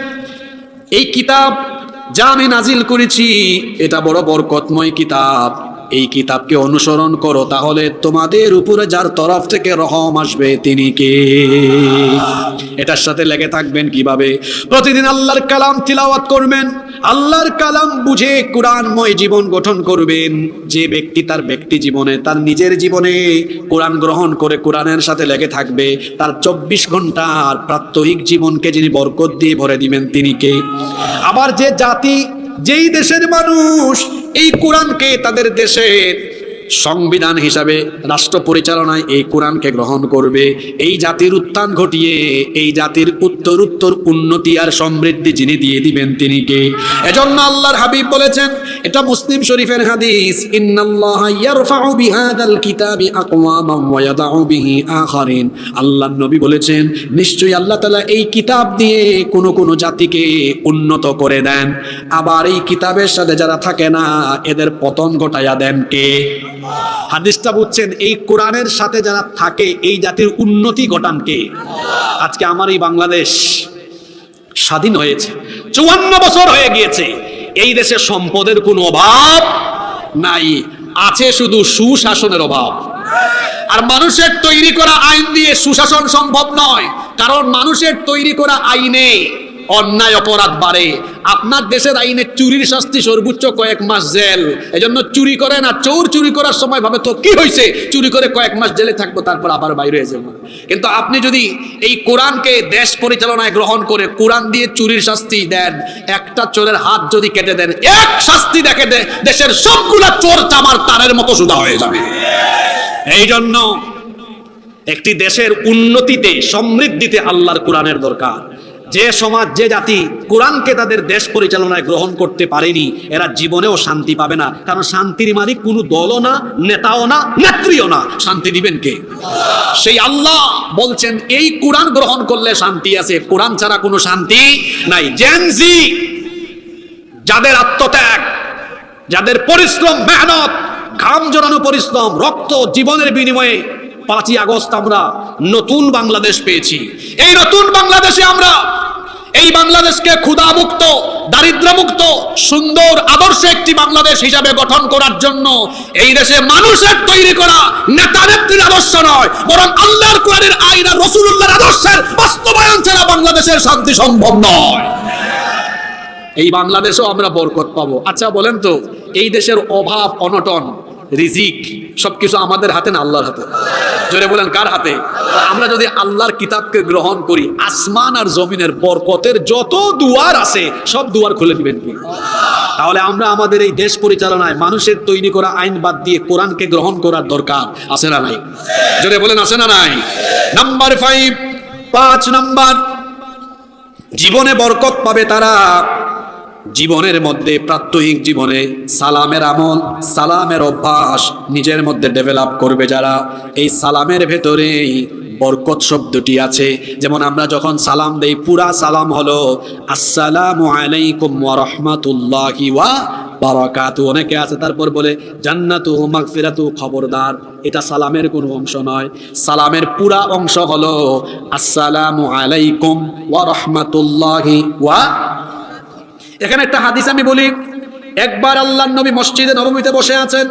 এই কিতাব যা আমি নাজিল করেছি এটা বড় বরকতময় কিতাব, এই কিতাবকে অনুসরণ করো, তাহলে তোমাদের উপরে যার তরফ থেকে রহম আসবে তিনি কে? এটার সাথে লেগে থাকবেন কিভাবে? প্রতিদিন আল্লাহর কালাম তিলাওয়াত করবেন, আল্লাহর কালাম বুঝে কোরআনময় জীবন গঠন করবেন। যে ব্যক্তি তার ব্যক্তি জীবনে, তার নিজের জীবনে কোরআন গ্রহণ করে কোরআনের সাথে লেগে থাকবে, তার 24 ঘন্টার প্রাত্যহিক জীবনকে যিনি বরকত দিয়ে ভরে দিবেন তিনি কে? আবার যে জাতি, যেই দেশের মানুষ এই কোরআনকে তাদের দেশের সংবিধান হিসাবে রাষ্ট্র পরিচালনায় এই কোরআনকে গ্রহণ করবে, এই জাতির উত্থান ঘটিয়ে এই জাতির উত্তরোত্তর উন্নতি আর সমৃদ্ধি যিনি দিয়ে দিবেন তিনি কে? এজন্য আল্লাহর হাবিব বলেছেন, এটা মুসলিম শরীফের হাদিস, ইন্নাল্লাহা ইয়ারফাউ বিহাদাল কিতাবি আকওয়ামান ওয়া ইয়াদাউ বিহি আখারিন। আল্লাহর নবী বলেছেন, নিশ্চয়ই আল্লাহ তাআলা এই কিতাব দিয়ে কোন কোন জাতিকে উন্নত করে দেন, আবার এই কিতাবের সাথে যারা থাকে না এদের পতন ঘটায়া দেন কে? হাদিসটা বুঝছেন? এই কোরআনের সাথে যারা থাকে এই জাতির উন্নতি ঘটান কে? আজকে আমার এই বাংলাদেশ স্বাধীন হয়েছে, 54 বছর হয়ে গিয়েছে, এই দেশে সম্পদের কোনো অভাব নাই, আছে শুধু সুশাসনের অভাব। আর মানুষের তৈরি করা আইন দিয়ে সুশাসন সম্ভব নয়, কারণ মানুষের তৈরি করা আইনে অন্যায় অপরাধ বাড়ে। আপনার দেশের আইনে চুরির শাস্তি সর্বোচ্চ কয়েক মাস জেল, এজন্য চুরি করে না, চোর চুরি করার সময় ভাবে তো কি হয়েছে, চুরি করে কয়েক মাস জেলে থাকবো, তারপর আবার বাইরে হয়ে যাবো। কিন্তু আপনি যদি এই কোরআনকে দেশ পরিচালনায় গ্রহণ করে কোরআন দিয়ে চুরির শাস্তি দেন, একটা চোরের হাত যদি কেটে দেন, এক শাস্তি দেখে দেশের সবগুলা চোর চামার তারের মতো সুদা হয়ে যাবে। এই জন্য একটি দেশের উন্নতিতে সমৃদ্ধিতে আল্লাহর কোরআনের দরকার। যে সমাজ, যে জাতি কোরআনকে তাদের দেশ পরিচালনায় গ্রহণ করতে পারেনি, এরা জীবনেও শান্তি পাবে না, কারণ শান্তির মালিক কোনো দলও না, নেতাও না, নেত্রীও না। শান্তি দিবেন কে? সেই আল্লাহ বলছেন, এই কোরআন গ্রহণ করলে শান্তি আছে, কোরআন ছাড়া কোনো শান্তি নাই। জেনজি, যাদের আত্মত্যাগ, যাদের পরিশ্রম, মেহনত, ঘাম জড়ানো পরিশ্রম, রক্ত, জীবনের বিনিময়ে 5ই আগস্ট আমরা নতুন বাংলাদেশ পেয়েছি। এই নতুন বাংলাদেশে আমরা এই বাংলাদেশকে ক্ষুধামুক্ত, দারিদ্র্যমুক্ত, সুন্দর আদর্শ একটি বাংলাদেশ হিসাবে গঠন করার জন্য এই দেশে মানুষের তৈরি করা নেতা নেত্রীর আদর্শ নয়, বরং আল্লাহর কোরআনের আইন আর রাসূলুল্লাহর আদর্শের বাস্তবায়ন ছাড়া বাংলাদেশের শান্তি সম্ভব নয়। এই বাংলাদেশেও আমরা বরকত পাবো। আচ্ছা বলেন তো, এই দেশের অভাব অনটন, রিজিক সবকিছু আমাদের হাতে না আল্লাহর হাতে? জোরে বলেন, কার হাতে? আমরা যদি আল্লাহর কিতাবকে গ্রহণ করি, আসমান আর জমিনের বরকতের যত দুয়ার আছে সব দুয়ার খুলে দিবেন কি? তাহলে আমরা আমাদের এই দেশ পরিচালনায় মানুষের তৈরি করা আইন বাদ দিয়ে কোরআনকে গ্রহণ করার দরকার আছে না নাই? জোরে বলেন, আছে না নাই? নাম্বার 5 নাম্বার, জীবনে বরকত পাবে তারা জীবনের মধ্যে, প্রাত্যহিক জীবনে সালামের আমল, সালামের অভ্যাস নিজের মধ্যে ডেভেলপ করবে যারা। এই সালামের ভেতরেই বরকত শব্দটি আছে। যেমন আমরা যখন সালাম দেই, পুরা সালাম হলো আসসালামু আলাইকুম ওয়া রাহমাতুল্লাহি ওয়া বারাকাতু। অনেকে আছে তারপর বলে জান্নাতু মাগফিরাতু, খবরদার, এটা সালামের কোনো অংশ নয়। সালামের পুরা অংশ হলো আসসালামু আলাইকুম ওয়া রাহমাতুল্লাহি ওয়া। এখানে একটা হাদিস আমি বলি, একবার আল্লাহর নবী মসজিদে নববীতে বসে আছেন,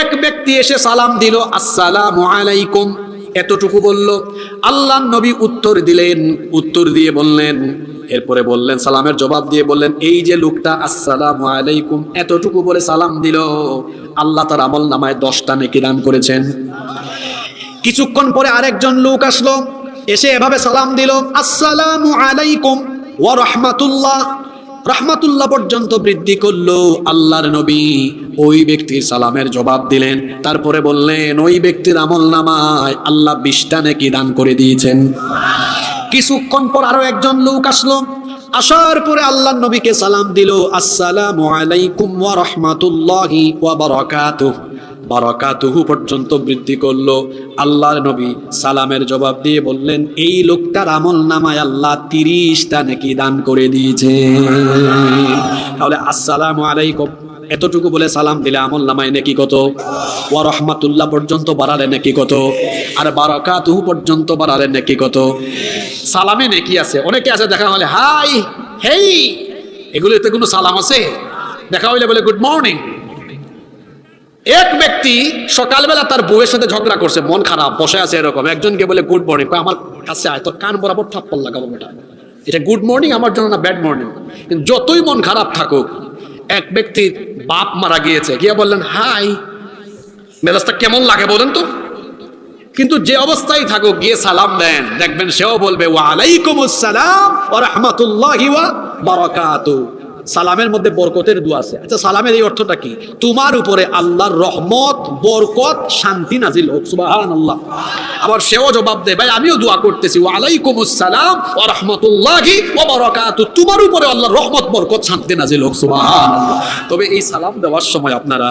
এক ব্যক্তি এসে সালাম দিল, আসসালামু আলাইকুম, এতটুকু বলল। আল্লাহর নবী উত্তর দিলেন, উত্তর দিয়ে বললেন, এরপরে বললেন, সালামের জবাব দিয়ে বললেন, এই যে লোকটা আসসালামু আলাইকুম এতটুকু বলে সালাম দিল, আল্লাহ তার আমল নামায় 10টা নেকি দান করেছেন। কিছুক্ষণ পরে আরেকজন লোক আসলো, এসে এভাবে সালাম দিল, আসসালামু আলাইকুম ওয়া রাহমাতুল্লাহ, রহমাতুল্লাহ পর্যন্ত বৃদ্ধি করলো। আল্লাহর নবী ওই ব্যক্তির সালামের জবাব দিলেন, তারপরে বললেন, ওই ব্যক্তির আমল নামায় আল্লাহ 20টা নেকি দান করে দিয়েছেন। কিছুক্ষণ পর আরো একজন লোক আসলো, আসার পরে আল্লাহর নবীকে সালাম দিল, আসসালামু আলাইকুম ওয়া রাহমাতুল্লাহি ওয়া বারাকাতুহু। বারাকাতুহু পর্যন্ত বৃদ্ধি করলো। আল্লাহর নবী সালামের জবাব দিয়ে বললেন, এই লোকটার আমল নামায় আল্লাহ 30টা নেকি দান করে দিয়েছে। তাহলে আসসালামু আলাইকুম এতটুকু বলে সালাম দিলে আমল নামায় নেকি কত? ওয়া রাহমাতুল্লাহ পর্যন্ত বাড়ালে নেকি কত? আর বারাকাতুহু পর্যন্ত বাড়ালে নেকি কত? সালামে নেকি আছে। অনেকে আছে দেখা হলে হাই হেই, এগুলোতে কোনো সালাম আছে? দেখা হইলে বলে গুড মর্নিং। এক ব্যক্তি সকালবেলা তার বউয়ের সাথে ঝগড়া করছে, মন খারাপ, বসে আছে এরকম, একজনকে বলে গুড মর্নিং, আমার কাছে আয়, তোর কান বরাবর থাপ্পড় লাগাবো বেটা। এটা গুড মর্নিং আমার জন্য না ব্যাড মর্নিং। কিন্তু যতই মন খারাপ থাকুক, এক ব্যক্তির বাপ মারা গিয়েছে, গিয়ে বললেন হাই, মেজাজটা কেমন লাগে বলেন তো? কিন্তু যে অবস্থায় থাকুক গিয়ে সালাম দেন, দেখবেন সেও বলবে ওয়া আলাইকুমুস সালাম ওয়া রাহমাতুল্লাহি ওয়া বারাকাতুহু। সালামের মধ্যে বরকতের দোয়া আছে। আচ্ছা, সালামের এই অর্থটা কি? তোমার উপরে আল্লাহর রহমত, বরকত, শান্তি নাজিল হোক। সুবহানাল্লাহ। আবার সেও জবাব দেয়, ভাই আমিও দোয়া করতেছি, ওয়া আলাইকুমুস সালাম ওয়া রাহমাতুল্লাহি ওয়া বারাকাতুহু, তোমার উপরে আল্লাহর রহমত, বরকত, শান্তি নাজিল হোক। সুবহানাল্লাহ। তবে এই সালাম দেওয়ার সময় আপনারা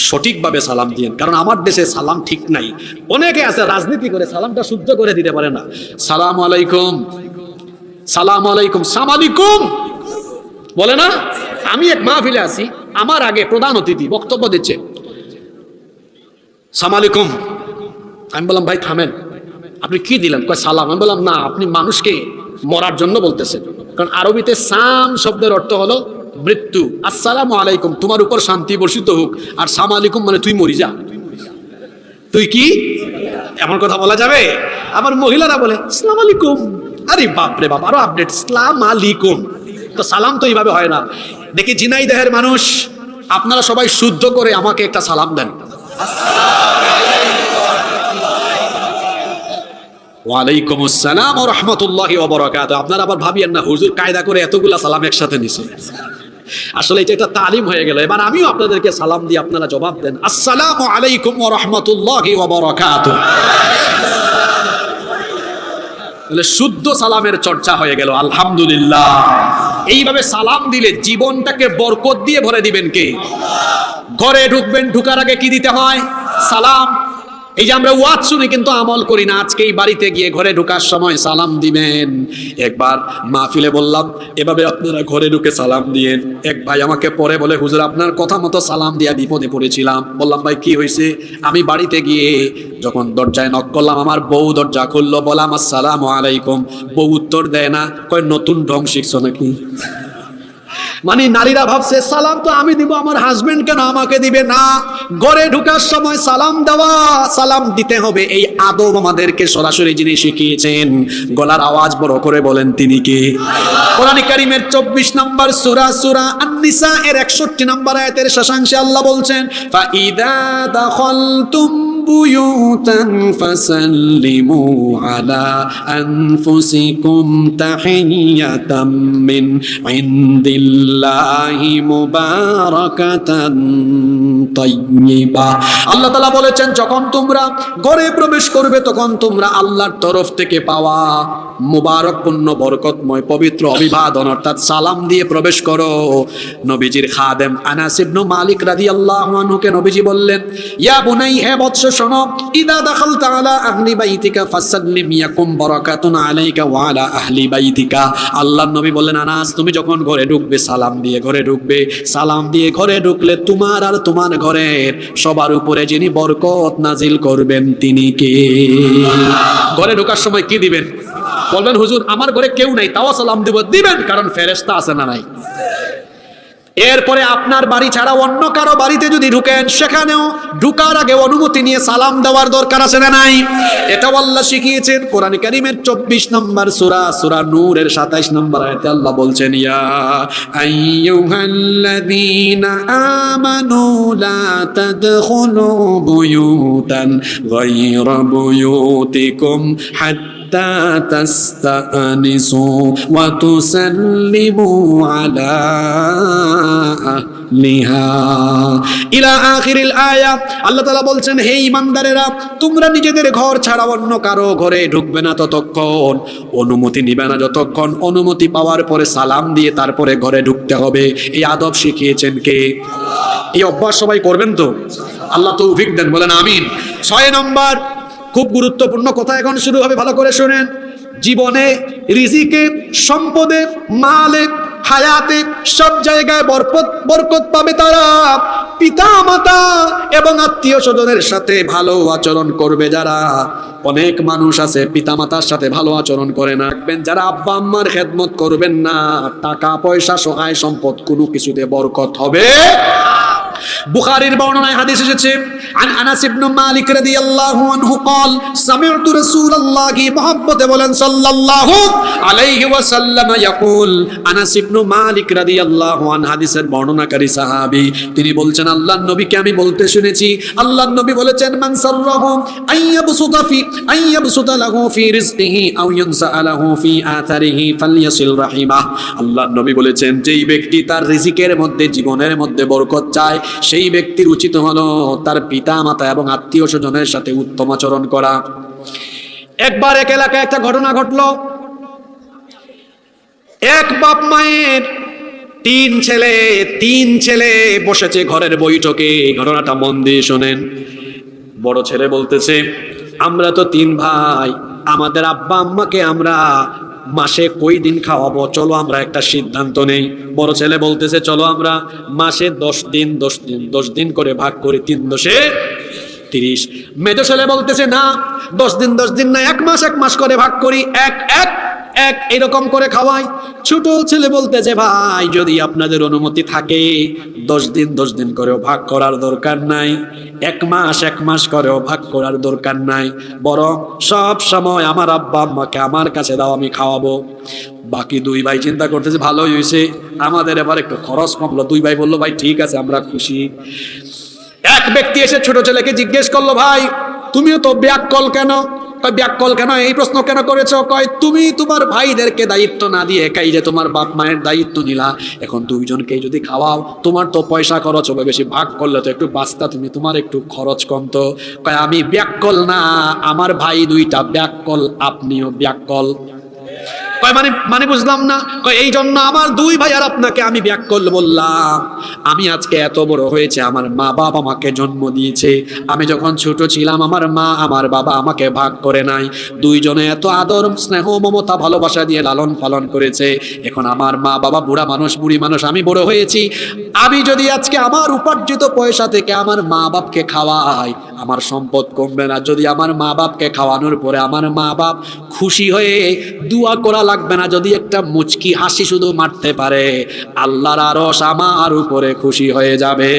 সঠিকভাবে সালাম দিয়েন, কারণ আমার দেশে সালাম ঠিক নাই। অনেকে আছে রাজনীতি করে সালামটা শুদ্ধ করে দিতে পারে না। সালাম আলাইকুম, সালাম আলাইকুম, সালাম আলাইকুম বলে না। আমি এক মাহফিলে আছি, আমার আগে প্রধান অতিথি বক্তব্য দিচ্ছে, সালাম আলাইকুম। আমি বললাম ভাই থামেন, আপনি কি দিলেন? কয় সালাম। আমি বললাম না, আপনি মানুষকে মরার জন্য বলতেছেন, কারণ আরবিতে সাম শব্দের অর্থ হলো মৃত্যু। আসসালামু আলাইকুম, তোমার উপর শান্তি বর্ষিত হোক। আর সালাম আলাইকুম মানে তুই মরি যা, তুই কি, এমন কথা বলা যাবে? আবার মহিলারা বলে আসসালামু আলাইকুম। আরে বাপরে বাপ, আরো আপডেট, আসসালাম আলাইকুম। তো সালাম তো এইভাবে হয় না। দেখি ঝিনাইদহের মানুষ, আপনারা সবাই শুদ্ধ করে আমাকে একটা সালাম দেন। ওয়ালাইকুম আসসালাম ওয়া রাহমাতুল্লাহি ওয়া বারাকাতুহু। আপনারা আবার ভাবিয়েন না হুজুর কায়দা করে এতগুলা সালাম একসাথে নিছে। আসলে এটা একটা তালিম হয়ে গেল। এবার আমিও আপনাদেরকে সালাম দিয়ে আপনারা জবাব দেন, আসসালামু আলাইকুম ওয়া রাহমাতুল্লাহি ওয়া বারাকাতুহু। তাহলে শুদ্ধ সালামের চর্চা হয়ে গেল, আলহামদুলিল্লাহ। এইভাবে সালাম দিলে জীবনটাকে বরকত দিয়ে ভরে দিবেন কে? ঘরে ঢুকবেন, ঢুকার আগে কি দিতে হয়? সালাম। এই যে আমরা ওয়াজ শুনি কিন্তু আমল করি না। আজকে এই বাড়িতে গিয়ে ঘরে ঢুকার সময় সালাম দিবেন। একবার মাহফিলে বললাম এভাবে আপনারা ঘরে ঢুকে সালাম দিয়েন। এক ভাই আমাকে পরে বলে হুজুর আপনার কথা মতো সালাম দিয়া বিপদে পড়েছিলাম। বললাম ভাই কি হয়েছে? আমি বাড়িতে গিয়ে যখন দরজায় নক করলাম, আমার বউ দরজা খুললো, বললাম আসসালামু আলাইকুম। বউ উত্তর দেয় না, কয় নতুন ঢং শিখছো নাকি? মানে নারীরা ভাবছে সালাম তো আমি দিব, আমার হাজবেন্ড কেন আমাকে দিবে না? ঘরে ঢুকার সময় সালাম দেওয়া, সালাম দিতে হবে, এই আদব আমাদেরকে সরাসরি যিনি শিখিয়েছেন। গলার আওয়াজ বড় করে বলেন তিনি কে? কোরআন কারীমের 24 নম্বর সূরা, সূরা আন-নিসা এর 61 নম্বর আয়াতের শেষাংশে আল্লাহ বলছেন, ফাইদা দাখালতুম বুয়ুতান ফাসাল্লিমু আলা আনফুসিকুম তাহিয়াতাম মিন ইনদিল্লাহি মুবারাকাতান তাইয়্যিবা। আল্লাহ তাআলা বলেছেন যখন তোমরা ঘরে প্রবেশ করবে তখন তোমরা আল্লাহর তরফ থেকে পাওয়া মুবারকপূর্ণ বরকতময় পবিত্র অভিবাদন অর্থাৎ সালাম দিয়ে প্রবেশ করো। নবীজির খাদেম আনাস ইবনে মালিক রাদিয়াল্লাহু আনহুকে নবীজি বললেন, ইয়া বুনাই, হে বৎস শোনো, ইদা দাখালতা আলা আহলি বাইতিকা ফাসাল্লিম ইয়াকুম বারাকাতুন আলাইকা ওয়া আলা আহলি বাইতিকা। আল্লাহর নবী বললেন, আনাস তুমি যখন ঘরে ঢুকবে সালাম দিয়ে ঘরে ঢুকবে। সালাম দিয়ে ঘরে ঢুকলে তোমার আর তোমার ঘরের সবার উপরে যিনি বরকত নাজিল করবেন তিনি কে? ঘরে ঢোকার সময় কি দিবেন? বলবেন হুজুর আমার ঘরে কেউ নাই তাও সালাম দিব। দিবেন, কারণ ফেরেশতা আছে না নাই? এরপরে আপনার বাড়ি ছাড়া অন্য কারো বাড়িতে যদি ঢুকেন সেখানেও ঢুকার আগে অনুমতি নিয়ে সালাম দেওয়ার দরকার আছে না নাই? এটাও আল্লাহ শিখিয়েছেন। কোরআন কারীমের 24 নম্বর সূরা, সূরা নূরের 27 নম্বর আয়াতে আল্লাহ বলছেন, ইয়া আইয়ুহাল্লাযীনা আমানু লা তাদখুলু বুয়ুতান গায়রা বুয়ুতিকুম হাত্তা তাস্তানিসু ওয়া তুসাল্লিমু আলা লিহা ইলা আখিরিল আয়া। আল্লাহ তাআলা বলছেন, হে ঈমানদারেরা, তোমরা নিজেদের ঘর ছাড়া অন্য কারো ঘরে ঢুকবে না ততক্ষণ, অনুমতি নিবে না যতক্ষণ, অনুমতি পাওয়ার পরে সালাম দিয়ে তারপরে ঘরে ঢুকতে হবে। এই আদব শিখিয়েছেন কে? এই অভ্যাস সবাই করবেন তো? আল্লাহ তৌফিক দেন, বলেন আমিন। 6 নম্বর, খুব গুরুত্বপূর্ণ কথা এখন শুরু হবে, ভালো করে শুনেন। জীবনে, রিজিকে, সম্পদে, মালে, হায়াতে, সব জায়গায় বরকত পাবে তারা পিতা মাতা এবং আত্মীয় স্বজনের সাথে ভালো আচরণ করবে যারা। অনেক মানুষ আছে পিতা মাতার সাথে ভালো আচরণ করে না। দেখবেন যারা আব্বা আম্মার খেদমত করবেন না, টাকা পয়সা সহায় সম্পদ কোনো কিছুতে বরকত হবে। বুখারীর বর্ণনায় হাদিস এসেছে, আন আনাস ইবনে মালিক রাদিয়াল্লাহু আনহু قال سمعت رسول الله মুহাম্মদে বলেন সাল্লাল্লাহু আলাইহি ওয়াসাল্লাম ইয়াকুল। আনাস ইবনে মালিক রাদিয়াল্লাহু আনহু হাদিসের বর্ণনাকারী সাহাবী, তিনি বলছেন আল্লাহর নবীকে আমি বলতে শুনেছি, আল্লাহর নবী বলেছেন, মান সাররাহু আইয়াবসুতা লাহু ফি রিজকিহি আও ইউনসাআলাহু ফি আথারিহি ফালইয়াসিল রাহিমাহ। আল্লাহর নবী বলেছেন, যেই ব্যক্তি তার রিজিকের মধ্যে, জীবনের মধ্যে বরকত চায়, সেই ব্যক্তির উচিত হলো তার পিতা মাতা এবং আত্মীয় স্বজনের সাথে উত্তম আচরণ করা। একবার এক এলাকায় একটা ঘটনা ঘটলো। এক বাপ মায়ের তিন ছেলে বসেছে ঘরের বৈঠকে। ঘটনাটা মন দিয়ে শোনেন। বড় ছেলে বলতেছে, আমরা তো 3 ভাই, আমাদের আব্বা আম্মাকে আমরা মাসে কই দিন খাওয়াবো, চলো আমরা একটা সিদ্ধান্ত নেই। বড় ছেলে বলতেছে, চলো আমরা মাসে 10 দিন করে ভাগ করি, 3 দশে 30। মেজো ছেলে বলতেছে, না 10 দিন না, 1 মাস করে ভাগ করি, এক এরকম করে খাওয়াই। ছোট ছেলে বলতেছে, ভাই যদি আপনাদের অনুমতি থাকে 10 দিন করেও ভাগ করার দরকার নাই, 1 মাস করেও ভাগ করার দরকার নাই, বরং সব সময় আমার আব্বা আম্মাকে আমার কাছে দাও, আমি খাওয়াবো। বাকি 2 ভাই চিন্তা করতেছে, ভালোই হয়েছে, আমাদের এবার একটু খরচ কমলো। 2 ভাই বললো, ভাই ঠিক আছে, আমরা খুশি। এক ব্যক্তি এসে ছোট ছেলেকে জিজ্ঞেস করলো, ভাই তুমিও তো ব্যাককল কেন? ব্যাককল কেন, এই প্রশ্ন কেন করেছো? কয়, তুমি তোমার ভাইদেরকে দায়িত্ব না দিয়ে একাই যে তোমার বাপ মায়ের দায়িত্ব নিলা, এখন 2 জনকেই যদি খাওয়াও, তোমার তো পয়সা খরচ হবে বেশি, ভাগ করলে তো একটু বাঁচতা তুমি, তোমার একটু খরচ কমতো। কয়, আমি ব্যাককল না, আমার ভাই 2টা ব্যাককল, আপনিও ব্যাককল। কয়, মানে বুঝলাম না। কয়, এই জন্য আমার 2 ভাই আর আপনাকে আমি ব্যাককল বললাম। আমি আজকে এত বড় হয়েছে, আমার মা বাবা আমাকে জন্ম দিয়েছে, আমি যখন ছোট ছিলাম আমার মা আমার বাবা আমাকে ভাগ করে নাই, 2 জনে এত আদর স্নেহ মমতা ভালোবাসা দিয়ে লালন পালন করেছে। এখন আমার মা বাবা বুড়া মানুষ, বুড়ি মানুষ, আমি বড় হয়েছি, আমি যদি আজকে আমার উপার্জিত পয়সা থেকে আমার মা বাপকে খাওয়াই, আমার সম্পদ কমবে না। যদি আমার মা বাপকে খাওয়ানোর পরে আমার মা বাপ খুশি হয়ে দোয়া করা লাগবে না, যদি একটা মুচকি হাসি শুধু মারতে পারে, আল্লাহর আরশ আমার উপরে খুশি হয়ে যাবে।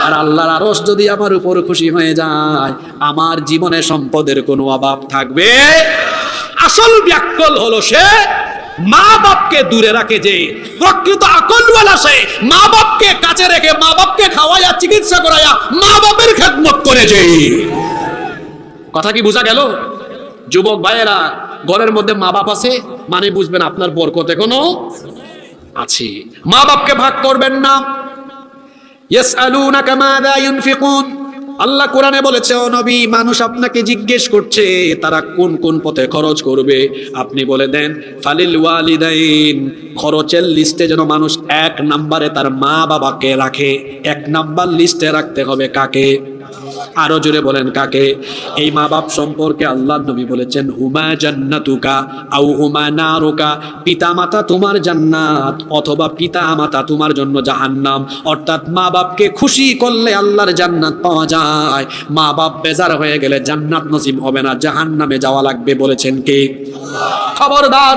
আর আল্লাহর আরশ যদি আমার উপর খুশি হয়ে যায়, আমার জীবনে সম্পদের কোনো অভাব থাকবে। আসল ব্যাককল হলো সে মা বাপকে দূরে রাখে, যে প্রকৃত আকলওয়ালা সে মা বাপকে কাছে রেখে, মা বাপকে খাওয়াইয়া চিকিৎসা করাইয়া মা বাপের খেদমত করে। যে কথা কি বোঝা গেল? যুবক ভাইয়েরা, ঘরের মধ্যে মা বাপ আছে মানে বুঝবেন আপনার বরকত এখনো আছে। মা বাপকে ভাগ করবেন না। ইয়াসআলুনাকা মাযা ইউনফিকুন, আল্লাহ কোরআনে বলেছে, ও নবী, মানুষ আপনাকে জিজ্ঞেস করছে তারা কোন কোন পথে খরচ করবে, আপনি বলে দেন ফালিল ওয়ালিদাইন, খরচের লিস্টে যেন মানুষ 1 নম্বরে তার মা বাবাকে রাখে। 1 নাম্বার লিস্টে রাখতে হবে কাকে? আরো জোরে বলেন কাকে? এই মা বাপ সম্পর্কে আল্লাহর নবী বলেছেন, হুমা জান্নাতুকা আও হুমা নারুকা, পিতা মাতা তোমার জান্নাত অথবা পিতা মাতা তোমার জন্য জাহান্নাম। অর্থাৎ মা বাপকে খুশি করলে আল্লাহর জান্নাত পাওয়া যায়, মা বাপ বেজার হয়ে গেলে জান্নাত নসিব হবে না, জাহান্নামে যাওয়া লাগবে। বলেছেন কে? খবরদার,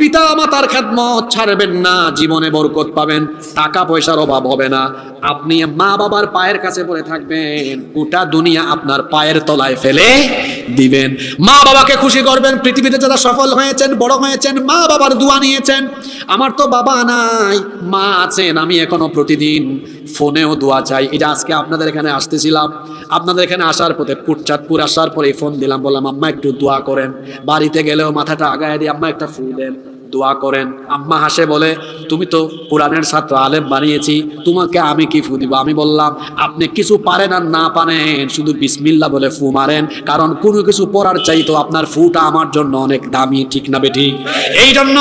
পিতা মাতার খেদমত ছাড়বেন না, জীবনে বরকত পাবেন, টাকা পয়সার অভাব হবে না। আপনি মা বাবার পায়ের কাছে পড়ে থাকবেন, গোটা দুনিয়া আপনার পায়ের তলায় ফেলে দিবেন। মা বাবাকে খুশি করবেন। পৃথিবীতে যারা সফল হয়েছেন, বড় হয়েছেন, মা বাবার দোয়া নিয়েছেন। আমার তো বাবা নাই, মা আছেন, আমি এখনো প্রতিদিন ফোনেও দোয়া চাই। এই যে আজকে আপনাদের এখানে আসতেছিলাম, আপনাদের এখানে আসার পথে চাঁদপুর আসার পরে ফোন দিলাম, বললাম আম্মা একটু দোয়া করেন। বাড়িতে গেলেও মাথাটা আগায় দিয়ে আম্মা একটা ফুল দেন, দোয়া করেন। আম্মা হাসে বলে, তুমি তো কোরআনের ছাত্র, আলেম বানিয়েছি, তোমাকে আমি কি ফু দিব? আমি বললাম, আপনি কিছু পারেন আর না পারেন, শুধু বিসমিল্লাহ বলে ফু মারেন, কারণ কোনো কিছু পড়ার চাইতো আপনার ফুটা আমার জন্য অনেক দামি, ঠিক না বেঠিক? এই জন্য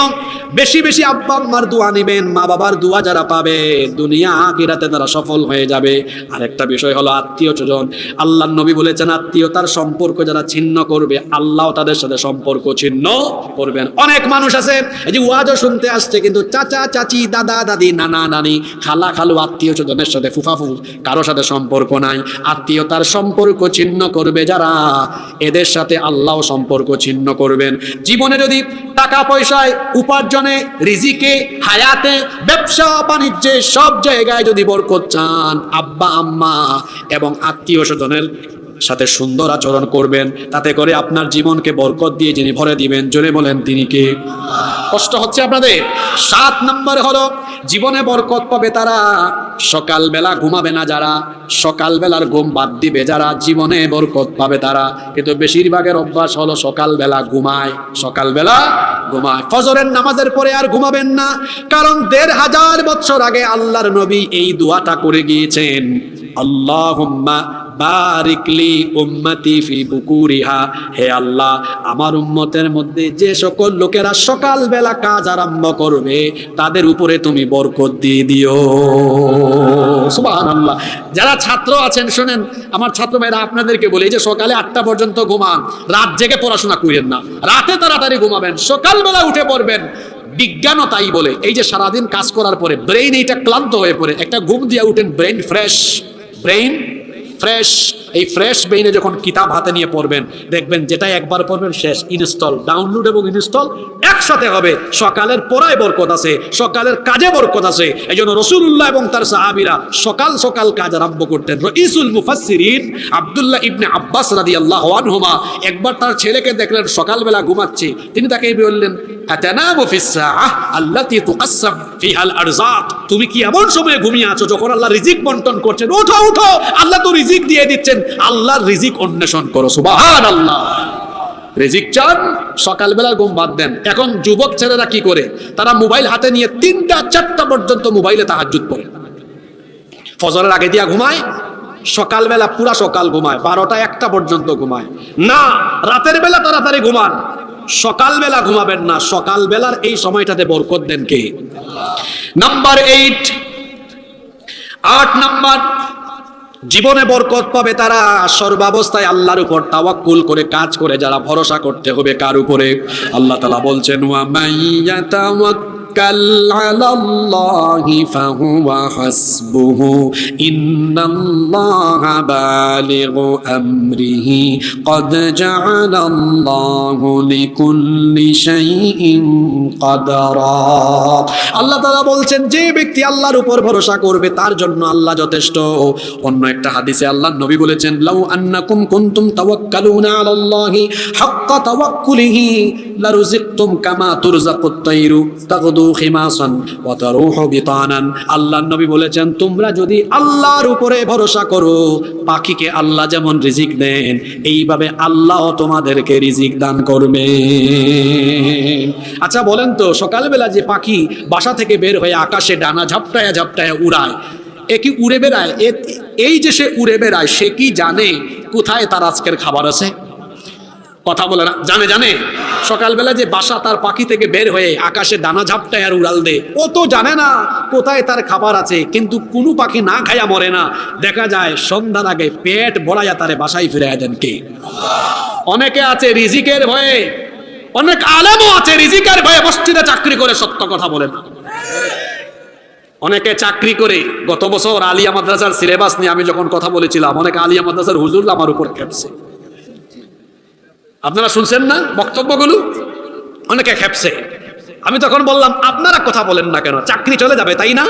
বেশি বেশি আব্বা আম্মার দোয়া নেবেন। মা বাবার দোয়া যারা পাবে দুনিয়া আখিরাতে তারা সফল হয়ে যাবে। আরেকটা বিষয় হলো আত্মীয় স্বজন। আল্লাহর নবী বলেছেন, আত্মীয়তার সম্পর্ক যারা ছিন্ন করবে, আল্লাহ তাদের সাথে সম্পর্ক ছিন্ন করবেন। অনেক মানুষ আছে এই যে ওয়াজও শুনতে আসছে, কিন্তু চাচা চাচি, দাদা দাদি, নানা নানি, খালা খালু, আত্মীয় স্বজনের সাথে ফুফাফু কারোর সাথে সম্পর্ক নাই। আত্মীয়তার সম্পর্ক ছিন্ন করবে যারা, এদের সাথে আল্লাহ সম্পর্ক ছিন্ন করবেন। জীবনে যদি টাকা পয়সায়, উপার্জনে, রিজিকে, হায়াতে, ব্যবসা বাণিজ্যে, সব জায়গায় যদি বরকত চান, আব্বা আম্মা এবং আত্মীয় স্বজনের সাথে সুন্দর আচরণ করবেন, তাতে করে আপনার জীবনকে বরকত দিয়ে যিনি ভরে দিবেন। জোরে বলেন, তিনি কে? কষ্ট হচ্ছে আপনাদের? 7 নম্বর হলো, জীবনে বরকত পাবে তারা সকালবেলা ঘুমাবে না যারা, সকালবেলার ঘুম বাদ দিবে যারা, জীবনে বরকত পাবে তারা। কিন্তু বেশিরভাগের অভ্যাস হলো সকালবেলা ঘুমায়, সকালবেলা ঘুমায়। ফজরের নামাজের পরে আর ঘুমাবেন না, কারণ 1500 বছর আগে আল্লাহর নবী এই দোয়াটা করে গিয়েছেন, আল্লাহুম্মা বারিকলি উম্মতি ফি বুকুরিহা। হে আল্লাহ, আমার উম্মতের মধ্যে যে সকল লোকেরা সকালবেলা কাজ আরম্ভ করবে, তাদের উপরে তুমি বরকত দিয়ে দিও। সুবহানাল্লাহ। যারা ছাত্র আছেন শুনেন, আমার ছাত্র ভাইরা আপনাদেরকে বলি, যে সকালে 8টা পর্যন্ত ঘুমান, রাত জেগে পড়াশোনা করেন না, রাতে তাড়াতাড়ি ঘুমাবেন, সকালবেলা উঠে পড়বেন। বিজ্ঞানও তাই বলে, এই যে সারাদিন কাজ করার পরে ব্রেইন এইটা ক্লান্ত হয়ে পড়ে, একটা ঘুম দিয়ে উঠেন, ব্রেইন ফ্রেশ, ব্রেইন ফ্রেশ। এই ফ্রেশ ব্রেইনে যখন কিতাব হাতে নিয়ে পড়বেন, দেখবেন যেটা একবার পড়বেন শেষ, ইনস্টল, ডাউনলোড এবং ইনস্টল একসাথে হবে। সকালের পড়ায় বরকত আছে, সকালের কাজে বরকত আছে। এই জন্য রাসূলুল্লাহ এবং তার সাহাবীরা সকাল সকাল কাজ আরম্ভ করতেন। রাইসুল মুফাসসিরিন আব্দুল্লাহ ইবনে আব্বাস রাদিয়াল্লাহু আনহুমা একবার তার ছেলেকে দেখলেন সকালবেলা ঘুমাচ্ছে, তিনি তাকে বললেন, আতানামু ফিস সাআহ আল্লাতী তুকাসসাম ফিহাল আরযাক। তুমি কি এমন সময়ে ঘুমিয়ে আছো যখন আল্লাহ রিজিক বন্টন করছেন? ওঠো ওঠো, আল্লাহ তো রিজিক দিয়ে দিচ্ছেন, আল্লাহর রিজিক অন্বেষণ করো। সুবহানাল্লাহ। রিজিক চান, সকালবেলা ঘুম বাদ দেন। এখন যুবক ছেলেরা কি করে? তারা মোবাইল হাতে নিয়ে 3টা 4টা পর্যন্ত মোবাইলে তাহাজ্জুদ পড়ে, ফজরের আগে দিয়া ঘুমায়, সকালবেলা পুরা সকাল ঘুমায়, 12টা 1টা পর্যন্ত ঘুমায় না। রাতের বেলা তাড়াতাড়ি ঘুমান, সকালবেলা ঘুমাবেন না। সকালবেলার এই সময়টাতে বরকত দেন কে? নাম্বার 8 নাম্বার, জীবনে বরকত পাবে তারা সর্বাবস্থায় আল্লাহর উপর তাওয়াক্কুল করে কাজ করে যারা। ভরসা করতে হবে কার উপরে? আল্লাহ তাআলা বলছেন, ওয়া মাইয়াতাওয়াক্কাল আলাল্লাহি ফাহুয়া হাসবুহু ইন্নাল্লাহা বালিগু আমরিহি ক্বাদ জাআলাল্লাহু লিকুল্লি শাইইন কাদারা। আল্লাহ তাআলা বলছেন, যে ব্যক্তি আল্লাহর উপর ভরসা করবে তার জন্য আল্লাহ যথেষ্ট। অন্য একটা হাদিসে আল্লাহর নবী বলেছেন, লাউ আন্নাকুম কুনতুম তাওয়াক্কালুনা আলাল্লাহি হাক্কা তাওয়াক্কুলিহি লারুযিকতুম কামা তুরযাকুত তায়রু তাগদু খিমাসান ওয়া তারুহু বিতানান। আল্লাহর নবী বলেছেন, তোমরা যদি আল্লাহর উপরে ভরসা করো, পাখিকে আল্লাহ যেমন রিজিক দেন, এইভাবে আল্লাহ তোমাদেরকে রিজিক দান করবেন। আচ্ছা বলেন তো, সকালবেলা যে পাখি বাসা থেকে বের হয়ে আকাশে ডানা ঝাপটায়া ঝাপটায়া উড়ায়, এ কি উড়ে বেড়ায়? এই যে সে উড়ে বেড়ায়, সে কি জানে কোথায় তার আজকের খাবার আছে? কথা বলে না, জানে? সকালবেলা যে বাসা তার পাখি থেকে বের হয়ে আকাশে দানা ঝাপটায় আর উড়াল দে, ও তো জানে না কোথায় তার খাবার আছে। কিন্তু কোনো পাখি না খায়া মরে না, দেখা যায় সন্ধ্যার আগে পেট ভরাইয়া তারে বাসায় ফিরাইয়া দেন কে? অনেকে আছে রিজিকের ভয়ে, অনেক আলেমও আছে রিজিকের ভয়ে মসজিদে চাকরি করে সত্য কথা বলে না। অনেকে চাকরি করে, গত বছর আলিয়া মাদ্রাসার সিলেবাস নিয়ে আমি যখন কথা বলেছিলাম, অনেক আলিয়া মাদ্রাসার হুজুর আমার উপর খেপছে। আপনারা শুনছেন না বক্তব্যগুলো? অনেকে খেপছে। আমি তখন বললাম, আপনারা কথা বলেন না কেন? চাকরি চলে যাবে, তাই না?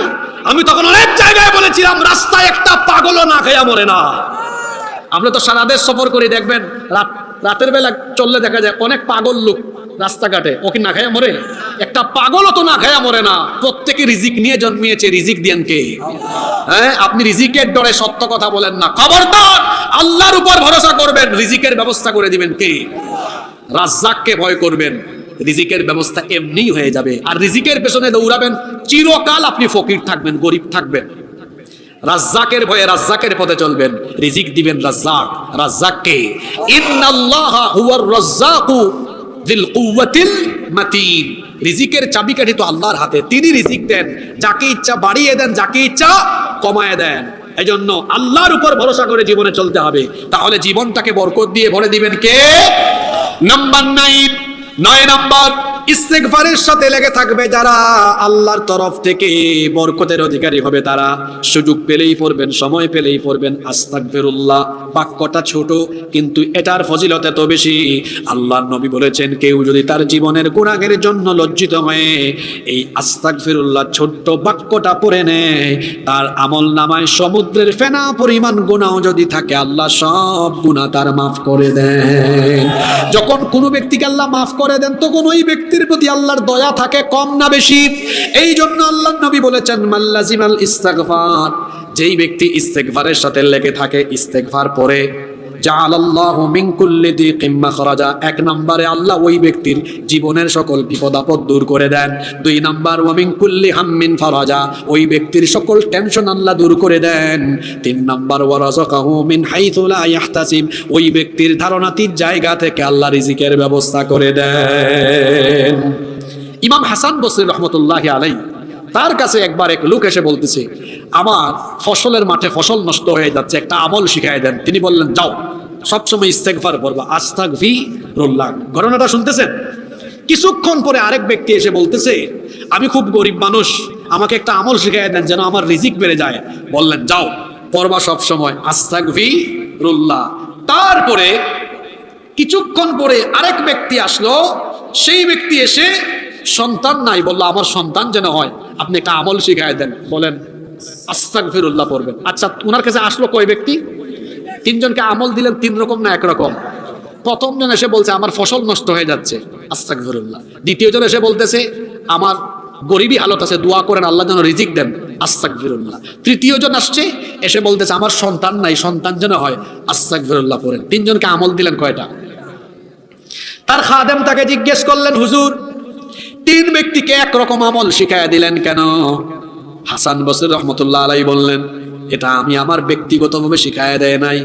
আমি তখন অনেক জায়গায় বলেছিলাম, রাস্তায় একটা পাগলও না খেয়া মরে না। আপনি তো সারা দেশ সফর করে দেখবেন, রাতের বেলা চললে দেখা যায় অনেক পাগল লোক রাস্তাঘাটে, ও কি না খায়া মরে? একটা পাগলও তো না খায়া মরে না। প্রত্যেকে রিজিক নিয়ে জন্মিয়েছে, রিজিক দেন কে? হ্যাঁ, আপনি রিজিকের ডরে সত্য কথা বলেন না। খবরদার, আল্লাহর উপর ভরসা করবেন, রিজিকের ব্যবস্থা করে দিবেন কে? রাজ্জাককে ভয় করবেন। রিজিকের ব্যবস্থা এমনিই হয়ে যাবে। আর রিজিকের পেছনে দৌড়াবেন, চিরকাল আপনি ফকির থাকবেন, গরিব থাকবেন। রাজ্জাকের ভয়ে রাজ্জাকের পথে চলবেন, রিজিক দিবেন রাজ্জাক। রাজ্জাককে ইন্নাল্লাহা হুয়ার রাজ্জাকু যিল কুওয়াতিল মাতিন। রিজিকের চাবিকাঠি তো আল্লাহর হাতে, তিনি রিজিক দেন, যাকে ইচ্ছা বাড়িয়ে দেন, যাকে ইচ্ছা কমায় দেন। এজন্য আল্লাহর উপর ভরসা করে জীবনে চলতে হবে, তাহলে জীবনটাকে বরকত দিয়ে ভরে দিবেন কে? নাম্বার 9 নাম্বার, ইস্তেগফারের সাথে লেগে থাকবে যারা, আল্লাহর তরফ থেকে বরকতের অধিকারী হবে তারা। সুযোগ পেলেই পড়বেন, সময় পেলেই পড়বেন আস্তাগফিরুল্লাহ। বাক্যটা ছোট কিন্তু এটার ফজিলত এত বেশি। আল্লাহর নবী বলেছেন, কেউ যদি তার জীবনের গুনাহের জন্য লজ্জিত হয়ে এই আস্তাগফিরুল্লাহ ছোট্ট বাক্যটা পড়ে নেয়, তার আমল নামায় সমুদ্রের ফেনা পরিমাণ গুনাহ যদি থাকে, আল্লাহ সব গুনাহ তার মাফ করে দেন। যখন কোনো ব্যক্তিকে আল্লাহ মাফ করে দেন, তখন ওই ব্যক্তির প্রতি আল্লাহর দয়া থাকে কম না বেশি? এই জন্য আল্লাহর নবী বলেছেন, মাল্লাজিমাল ইস্তিগফার, যেই ব্যক্তি ইস্তেগফারের সাথে লেগে থাকে, ইস্তেগফার পড়ে, জাআলাল্লাহু মিন কুল্লি দিকিম মাখরাজা। 1 নম্বরে আল্লাহ ওই ব্যক্তির জীবনের সকল বিপদ আপদ দূর করে দেন। 2 নম্বর, ওয়া মিন কুল্লি হাম্মিন ফারাজা, ওই ব্যক্তির সকল টেনশন আল্লাহ দূর করে দেন। 3 নম্বর, ওয়া রাযাকাহু মিন হাইথু লা ইয়াহতাসিব, ওই ব্যক্তির ধারণাতীত জায়গা থেকে আল্লাহ রিজিকের ব্যবস্থা করে দেন। ইমাম হাসান বসরি রাহমাতুল্লাহি আলাইহি, তার কাছে একবার এক লোক এসে বলতেছে, আমার ফসলের মাঠে ফসল নষ্ট হয়ে যাচ্ছে, একটা আমল শিখাই দেন। তিনি বললেন, যাও সবসময় ইস্তেগফার পড়বা, আস্তাগফিরুল্লাহ। ঘটনাটা শুনতেছেন? কিছুক্ষণ পরে আরেক ব্যক্তি এসে বলতেছে, আমি খুব গরিব মানুষ, আমাকে একটা আমল শিখাই দেন যেন আমার রিজিক বেড়ে যায়। বললেন, যাও পড়বা সবসময় আস্তাগফিরুল্লাহ। তারপরে কিছুক্ষণ পরে আরেক ব্যক্তি আসলো, সেই ব্যক্তি এসে সন্তান নাই, বললো আমার সন্তান যেন হয়, আপনি একটা আমল শিখাই দেন। বলেন আস্তাগফিরুল্লাহ পড়বেন। আচ্ছা, ওনার কাছে আসলো কয় ব্যক্তি? 3 জনকে আমল দিলেন, 3 রকম না 1 রকম? প্রথম জন এসে বলছে, আমার ফসল নষ্ট হয়ে যাচ্ছে, আস্তাগফিরুল্লাহ। দ্বিতীয় জন এসে বলতেছে, আমার গরিবী হালত আছে, দোয়া করেন আল্লাহ যেন রিজিক দেন, আস্তাগফিরুল্লাহ। তৃতীয় জন আসছে, এসে বলতেছে, আমার সন্তান নাই, সন্তান যেন হয়, আস্তাগফিরুল্লাহ পড়েন। 3 জনকে আমল দিলেন কয়টা? তার খাদেম তাকে জিজ্ঞেস করলেন, হুজুর 3 ব্যক্তিকে 1 রকম আমল শিখাইয়া দিলেন কেন? হাসান বসরি রাহমাতুল্লাহ আলাইহি বললেন, এটা আমি আমার ব্যক্তিগতভাবে শিখাইয়া দেয় নাই।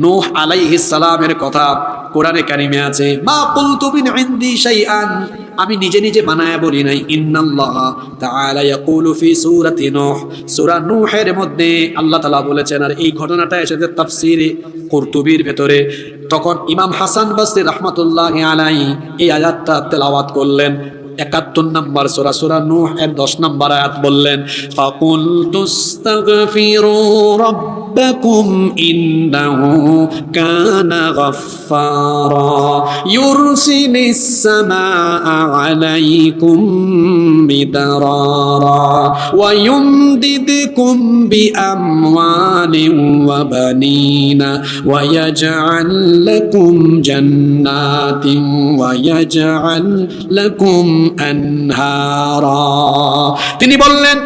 নূহ আলাইহিস সালামের কথা কোরআনে কারিমে আছে, মা কুলতু মিন ইনদি শাইআন, আমি নিজে নিজে বানায়া বলি নাই। ইন্নাল্লাহা তাআলা ইয়াকুলু ফি সূরাতি নূহ, সূরা নূহের মধ্যে আল্লাহ তাআলা বলেছেন। আর এই ঘটনাটা এসেছে তাফসীরে কুরতুবির ভেতরে। তখন ইমাম হাসান বসরি রাহমাতুল্লাহি আলাইহি এই আয়াতটা তেলাওয়াত করলেন। 71 নম্বর সূরা, সূরা নূহ এর 10 নম্বর আয়াত বললেন, ফাকুলতুস্তাগফিরু রাব্বাকুম ইন্নাহু কানা গাফফারা ইউরসিলিস সামাআ আলাইকুম মিদরারা ওয়া ইউমদিদকুম বিআমওয়ালিন ওয়া বানিনা ওয়া ইয়াজআল লাকুম জান্নাতিন ওয়া ইয়াজআল লাকুম আনহারা। তিনি বললেন,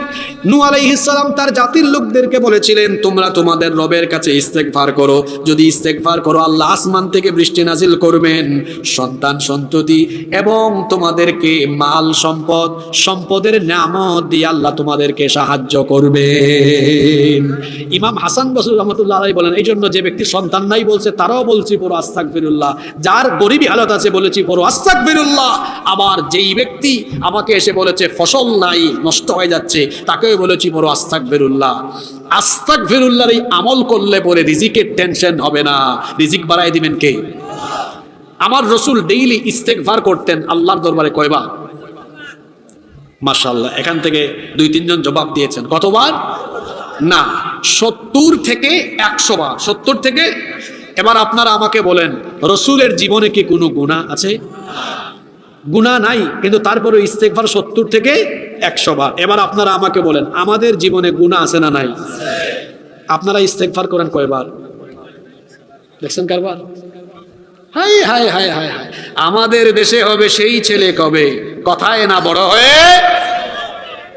নূহ আলাইহিস সালাম তার জাতির লোকদেরকে বলেছিলেন, তোমরা তোমাদের রবের কাছে ইস্তেগফার করো, যদি ইস্তেগফার করো আল্লাহ আসমান থেকে বৃষ্টি নাজিল করবেন, সন্তান সন্ততি এবং তোমাদেরকে মাল সম্পদ, সম্পদের নিয়ামত দিয়ে আল্লাহ তোমাদেরকে সাহায্য করবেন। ইমাম হাসান বসরি রাহমাতুল্লাহ আলাইহি বলেন, এই জন্য যে ব্যক্তি সন্তান নাই বলছে, তারাও বলছি পড়ো আস্তাগফিরুল্লাহ। যার গরিবী হালত আছে বলেছি পড়ো আস্তাগফিরুল্লাহ। আবার যেই ব্যক্তি আমাকে এসে বলেছে ফসল নাই, নষ্ট হয়ে যাচ্ছে, তাকেও বলেছি পড়ো আস্তাগফিরুল্লাহ। আস্তাগফিরুল্লাহর এই আমল করলে পরে রিজিকের টেনশন হবে না। রিজিক বাড়াই দিবেন কে? আমার রাসূল ডেইলি ইস্তেগফার করতেন আল্লাহর দরবারে কয়বার? মাশাআল্লাহ, এখান থেকে 2-3 জন জবাব দিয়েছেন। কতবার? না, 70 থেকে 100 বার। 70 থেকে। এবার আপনারা আমাকে বলেন, রাসূলের জীবনে কি কোনো গুনাহ আছে? গুনাহ নাই, কিন্তু তারপরে ইস্তেগফার 70 থেকে 100 বার। এবার আপনারা আমাকে বলেন, আমাদের জীবনে গুনাহ আছে না নাই? আপনারা ইস্তেগফার করেন কয়বার? দেখছেন কারবার? High high high high high, আমাদের দেশে হবে সেই ছেলে কবে, কথায় না বড় হয়ে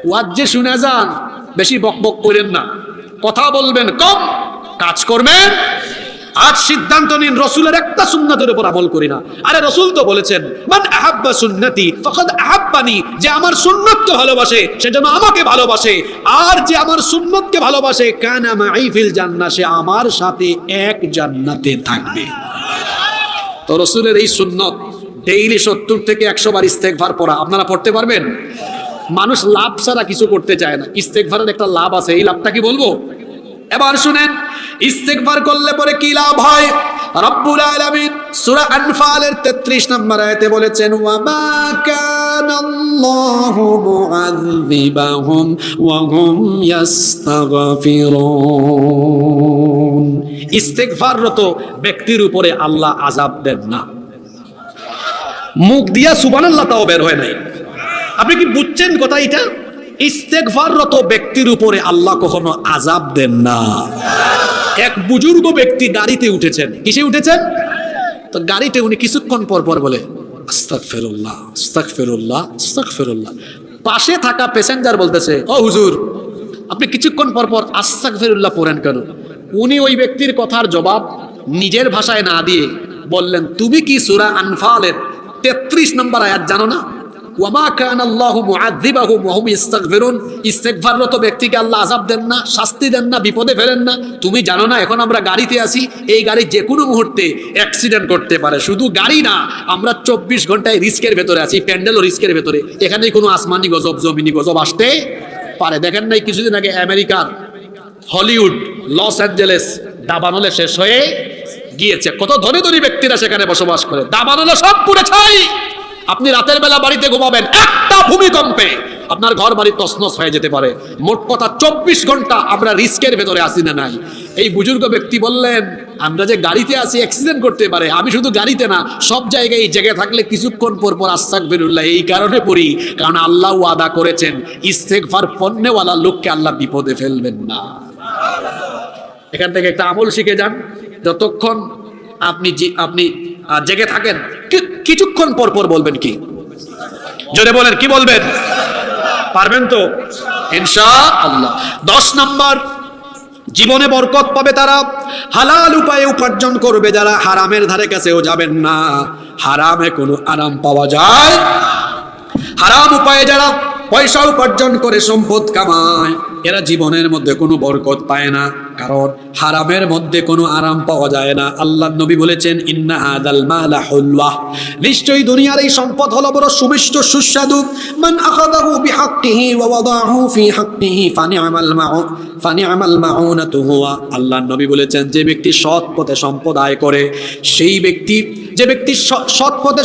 ওয়াজ যে শুনে যান, বেশি বকবক করেন না, কথা বলবেন কম, কাজ করবেন আজ সিদ্ধান্ত নিন রসুলের একটা সুন্নতের উপর আমল করি না। আরে রসুল তো বলেছেন মান আহাব্বা সুন্নতি ফাকাদ আহাব্বানি, যে আমার সুন্নতকে ভালোবাসে সে যেন আমাকে ভালোবাসে, আর যে আমার সুন্নতকে ভালোবাসে কানা মাই ফিল জান্নাহ, সে আমার সাথে এক জান্নাতে থাকবে। তো রসুলের এই সুন্নত ডেইলি 70 থেকে 100 বার ইস্তেগফার পড়া আপনারা পড়তে পারবেন? মানুষ লাভ ছাড়া কিছু করতে চায় না, ইস্তেগফারের একটা লাভ আছে, এই লাভটা কি বলবো? এবার শুনেন ইস্তেগফার করলে পরে কি লাভ হয়। রব্বুল আলামিন সূরা আনফালের 33 নম্বর আয়াতে বলেছেন ওয়া মা কানাল্লাহু মুআযযিবাহুম ওয়া হুম ইস্তাগফিরুন। ইস্তেগফাররত ব্যক্তির উপরে আল্লাহ আযাব দেন না। মুখ দিয়া সুবহানাল্লাহ তাও বের হয় নাই। আপনি কি বুঝছেন কথা এটা? ইস্তেগফাররত ব্যক্তির উপরে আল্লাহ কখনো আযাব দেন না। এক বুজুর্গ ব্যক্তি গাড়িতে উঠেছেন। কিসে উঠেছেন? তো গাড়িতে উনি কিছুক্ষণ পর পর বলে আস্তাগফিরুল্লাহ আস্তাগফিরুল্লাহ আস্তাগফিরুল্লাহ। পাশে থাকা প্যাসেঞ্জার বলতেছে ও হুজুর আপনি কিছুক্ষণ পর পর আস্তাগফিরুল্লাহ পড়েন কেন? উনি ওই ব্যক্তির কথার জবাব নিজের ভাষায় না দিয়ে বললেন তুমি কি সূরা আনফালের 33 নম্বর আয়াত জানো না? ওয়ামা কানাল্লাহু মুআযযিবাহুম ওয়া হুম ইস্তাগফিরুন। ইস্তেগফাররত ব্যক্তিকে আল্লাহ আযাব দেন না, শাস্তি দেন না, বিপদে ফেলেন না। তুমি জানো না এখন আমরা গাড়িতে আছি, এই গাড়ি যে কোনো মুহূর্তে অ্যাক্সিডেন্ট করতে পারে। শুধু গাড়ি না, আমরা 24 ঘন্টায় রিস্কের ভেতরে আছি, প্যান্ডেলও রিস্কের ভেতরে। এখানে কোনো আসমানি গজব জমিনি গজব আসতে পারে। দেখেন নাই কিছুদিন আগে আমেরিকার হলিউড লস অ্যাঞ্জেলেস দাবানলে শেষ হয়ে গিয়েছে। কত ধনী ধনী ব্যক্তিরা সেখানে বসবাস করে, দাবানলে সব পুড়ে ছাই। আপনি রাতের বেলা বাড়িতে ঘুমাবেন, একটা ভূমিকম্পে আপনার ঘর বাড়ি তছনছ হয়ে যেতে পারে। মোট কথা 24 ঘন্টা আমরা রিস্কের ভেতরে আসি না নাই। এই বুজুর্গ ব্যক্তি বললেন আমরা যে গাড়িতে আছি অ্যাক্সিডেন্ট করতে পারে। আমি শুধু গাড়িতে না, সব জায়গায় জেগে থাকলে কিছুক্ষণ পর পর আস্তাগফিরুল্লাহ এই কারণে পড়ি কারণ আল্লাহ ওয়াদা করেছেন ইস্তেগফার পণ্যওয়ালা লোককে আল্লাহ বিপদে ফেলবেন না। এখান থেকে একটা আমল শিখে যান, যতক্ষণ আপনি জেগে থাকেন কিছুক্ষণ পর পর বলবেন কি? জোরে বলেন কি বলবেন? পারবেন তো ইনশাআল্লাহ। 10 নম্বর, জীবনে বরকত পাবে তারা হালাল উপায়ে উপার্জন করবে যারা হারামের ধারে কাছেও যাবেন না। হারামে কোনো আরাম পাওয়া যায়? হারাম উপায়ে যারা পয়সা উপার্জন করে সম্পদ কামায় এরা জীবনের মধ্যে কোনো বরকত পায় না, কারণ হারামের মধ্যে কোনো আরাম পাওয়া যায় না। আল্লাহর নবী বলেছেন ইন্না হাদাল মালা হুলওয়া, নিশ্চয়ই দুনিয়ার এই সম্পদ হলো বড় সুমিষ্ট সুস্বাদু। মান আখাযাহু বিহাক্কিহি ওয়া ওয়াদাহু ফি হাক্কিহি ফানি'মাল মাউনাতু হুয়া। আল্লাহর নবী বলেছেন যে ব্যক্তি সৎ পথে সম্পদ আয় করে, সেই ব্যক্তি যে ব্যক্তি সৎ পথে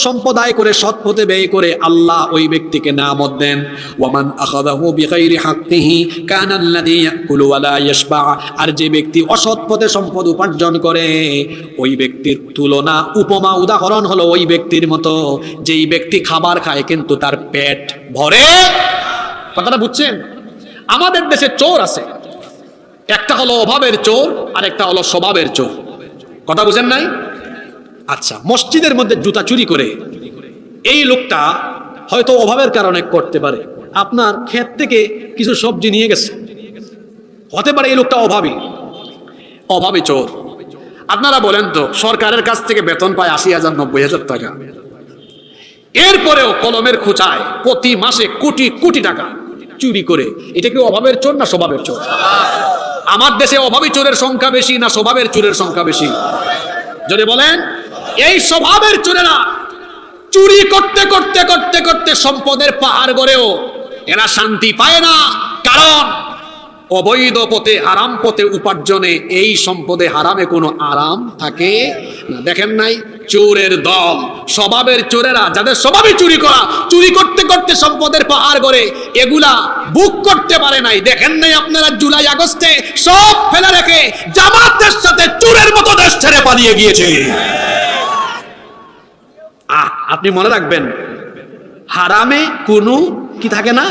সম্পদ আয় করে সৎ পথে ব্যয় করে আল্লাহ ওই ব্যক্তিকে নিয়ামত দেন। ওয়া মান আখাযাহু বিগাইরি হাক্কিহি কানা আল্লাযী ইয়াকুলু ওয়া লা ইয়াশবা। আর যে ব্যক্তি অসৎ পথে সম্পদ উপার্জন করে ওই ব্যক্তির তুলনা উপমা উদাহরণ হলো ওই ব্যক্তির মতো যেই ব্যক্তি খাবার খায় কিন্তু তার পেট ভরে। কথাটা বুঝছেন? আমাদের দেশে চোর আছে, একটা হলো অভাবের চোর আর একটা হলো স্বভাবের চোর। কথা বুঝেন নাই? আচ্ছা, মসজিদের মধ্যে জুতা চুরি করে এই লোকটা হয়তো অভাবের কারণে করতে পারে। আপনার ক্ষেত থেকে কিছু সবজি নিয়ে গেছে, হতে পারে এই লোকটা অভাবী চোর। আপনারা বলেন তো সরকারের কাছ থেকে বেতন পায় 80,000 90,000 টাকা, এরপরেও কলমের খোঁচায় প্রতি মাসে কোটি কোটি টাকা চুরি করে। এটা কি অভাবের চোর না স্বভাবের চোর? আমার দেশে অভাবী চোরের সংখ্যা বেশি না স্বভাবের চোরের সংখ্যা বেশি? যদি বলেন এই স্বভাবের চোরেরা চুরি করতে করতে করতে করতে সম্পদের পাহাড় গড়েও এরা শান্তি পায় না, কারণ অবৈধ পথে হারাম পথে উপার্জনে এই সম্পদে হারামে কোনো আরাম থাকে না। দেখেন নাই চোরের দল, স্বভাবের চোরেরা যাদের স্বভাবে চুরি করতে করতে সম্পদের পাহাড় গড়ে এগুলা বুক করতে পারে নাই। দেখেন নাই আপনারা জুলাই আগস্টে সব ফেলে রেখে জামাতের সাথে চোরের মতো দেশ ছেড়ে পালিয়ে গিয়েছে। আপনি মনে রাখবেন হারামে কোনো কি থাকে না।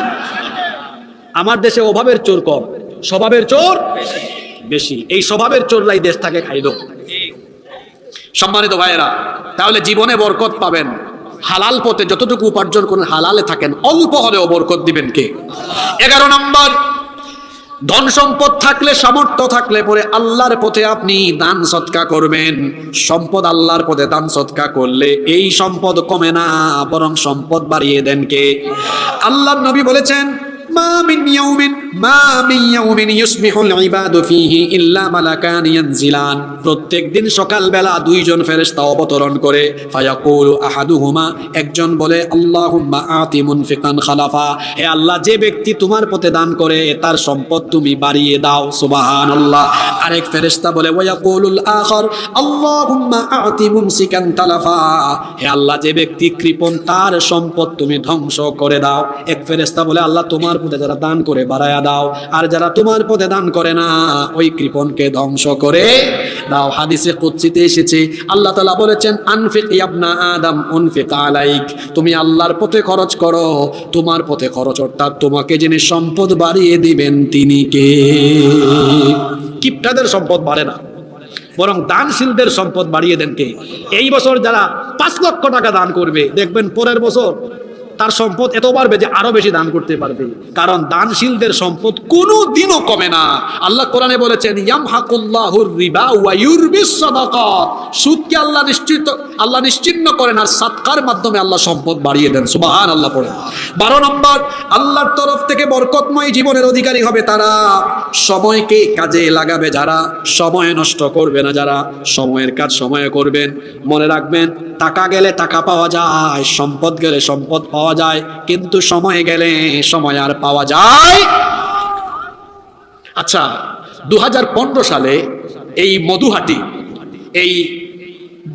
আমার দেশে অভাবের চোর কম, স্বভাবের চোর বেশি। এই স্বভাবের চোররাই দেশ থাকে খাইল। সম্মানিত ভাইয়েরা, তাহলে জীবনে বরকত পাবেন হালাল পথে যতটুকু উপার্জন করেন হালালে থাকেন, অল্প হলেও বরকত দিবেন কে? 11 নম্বর, ধন সম্পদ থাকলে, সামর্থ্য থাকলে পরে আল্লাহর পথে আপনি দান সদকা করবেন। সম্পদ আল্লাহর পথে দান সদকা করলে এই সম্পদ কমে না, বরং সম্পদ বাড়িয়ে দেন কে? আল্লাহর নবী বলেছেন, মা মিন ইয়াউমিন ইউসবিহুল ইবাদু ফীহি ইল্লা মালাকান ইয়ানজিলান। প্রত্যেক দিন সকালবেলা দুইজন ফেরেশতা অবতরণ করে। ফায়াকুলু আহাদুহুমা, একজন বলে, আল্লাহুম্মা আতি মুনফিকান খালাফা, হে আল্লাহ, যে ব্যক্তি তোমার পথে দান করে তার সম্পদ তুমি বাড়িয়ে দাও। সুবহানাল্লাহ। আরেক ফেরেশতা বলে, ওয়ায়াকুলুল আখার, আল্লাহুম্মা আতি মুমসিকান তালাফা, হে আল্লাহ, যে ব্যক্তি কৃপণ তার সম্পদ তুমি ধ্বংস করে দাও। এক ফেরেশতা বলে, আল্লাহ, তোমার পথে যারা দান করে বাড়ায়া দাও, আর যারা তোমার পথে দান করে না ওই কৃপণকে ধ্বংস করে দাও। হাদিসে কুদসিতে এসেছে, আল্লাহ তাআলা বলেছেন, আনফিক ইবনা আদম উনফিক আলাইক, তুমি আল্লাহর পথে খরচ করো, তোমার পথে খরচ, অর্থাৎ তোমাকে যিনি সম্পদ বাড়িয়ে দিবেন তিনি কে? কিপটাদের সম্পদ বাড়ে না, বরং দানশীলদের সম্পদ বাড়িয়ে দেন কে? এই বছর যারা 5 লক্ষ টাকা দান করবে, দেখবেন পরের বছর তার সম্পদ এত বাড়বে যে আরো বেশি দান করতে পারবে, কারণ দানশীলদের সম্পদ কোনো দিনও কমে না। আল্লাহ কোরআনে বলেছেন, ইয়ামহাকুল্লাহুর রিবা ওয়া ইউরবিস সাদাকাত, সুদকে আল্লাহ নিশ্চিহ্ন করেন আর সাদকার মাধ্যমে আল্লাহ সম্পদ বাড়িয়ে দেন। সুবহানাল্লাহ পড়ে। 12 নম্বর, আল্লাহর তরফ থেকে বরকতময় জীবনের অধিকারী হবে তারা, সময়কে কাজে লাগাবে যারা, সময় নষ্ট করবে না যারা, সময়ের কাজ সময়ে করবেন। মনে রাখবেন, টাকা গেলে টাকা পাওয়া যায়, সম্পদ গেলে সম্পদ পাওয়া যায়, কিন্তু সময় গেলে সময় আর পাওয়া যায়। আচ্ছা, 2015 সালে এই মধুহাটি, এই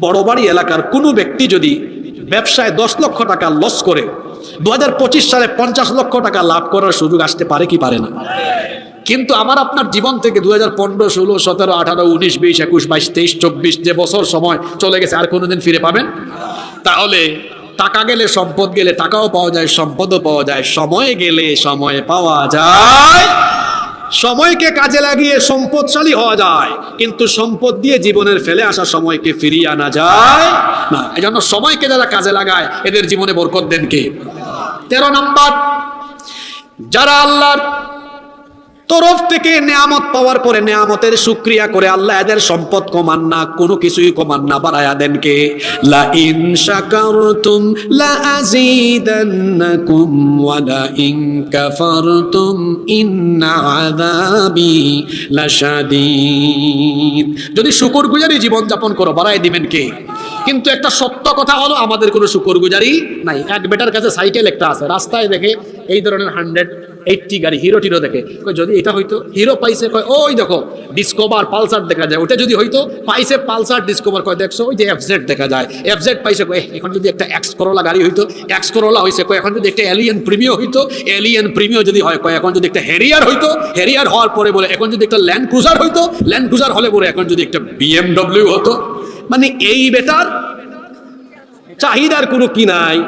বড়বাড়ি এলাকার কোনো ব্যক্তি যদি ব্যবসায় 10 লক্ষ টাকা লস করে 2025 সালে 50 লক্ষ টাকা লাভ করার সুযোগ আসতে পারে কি পারে না? কিন্তু আমার আপনার জীবন থেকে 2015, 16, 17, 18, 19, 20, 21, 22, 23, 24 যে বছর সময় চলে গেছে আর কোনোদিন ফিরে পাবেন? তাহলে টাকা গেলে সম্পদ গেলে টাকাও পাওয়া যায়, সম্পদও পাওয়া যায়, সময় গেলে সময় পাওয়া যায়। সময়কে কাজে লাগিয়ে সম্পদশালী হওয়া যায়, কিন্তু সম্পদ দিয়ে জীবনের ফেলে আসা সময়কে ফিরিয়ে আনা যায় না। এই জন্য সময়কে যারা কাজে লাগায় এদের জীবনে বরকত দেন কে? 13 নম্বর, যারা আল্লাহর তরফ থেকে নেয়ামত পাওয়ার পরে নেয়ামতের শুকরিয়া করে, আল্লাহ এদের সম্পদ কমান না, কোনো কিছুই কমান না, বাড়ায়া দেন কে? লা ইন শাকারতুম লা আযীদান্নাকুম ওয়া লা ইন কাফারতুম ইন্না আযাবি লাশাদীদ। যদি শুকরগুজারি জীবন যাপন করো, বাড়ায় দিবেন কে? কিন্তু একটা সত্য কথা হলো, আমাদের কোনো শুকরগুজারি নাই। এক বেটার কাছে সাইকেল একটা আছে, রাস্তায় দেখে এই ধরনের 180 গাড়ি, হিরো টিরো দেখে, যদি এটা হইতো, হিরো পাইছে, কয় ওই দেখো ডিসকভার পালসার দেখা যায়, ওটা যদি হইতো, পাইছে পালসার ডিসকভার, কয় দেখছো ওই যে এফজেড দেখা যায়, এফজেড পাইছে, কয় এখন যদি একটা এক্স করোলা গাড়ি হইতো, এক্স করোলা হইছে, কয় এখন যদি একটা এলিয়ান প্রিমিও হইতো, এলিয়ান প্রিমিও যদি হয়, কয় এখন যদি একটা হেরিয়ার হইতো, হেরিয়ার হওয়ার পরে বলে এখন যদি একটা ল্যান্ড ক্রুজার হইতো, ল্যান্ড ক্রুজার হলে বলে এখন যদি একটা BMW হতো। মানে এই বেটার চাহিদার কোনো কি নাই।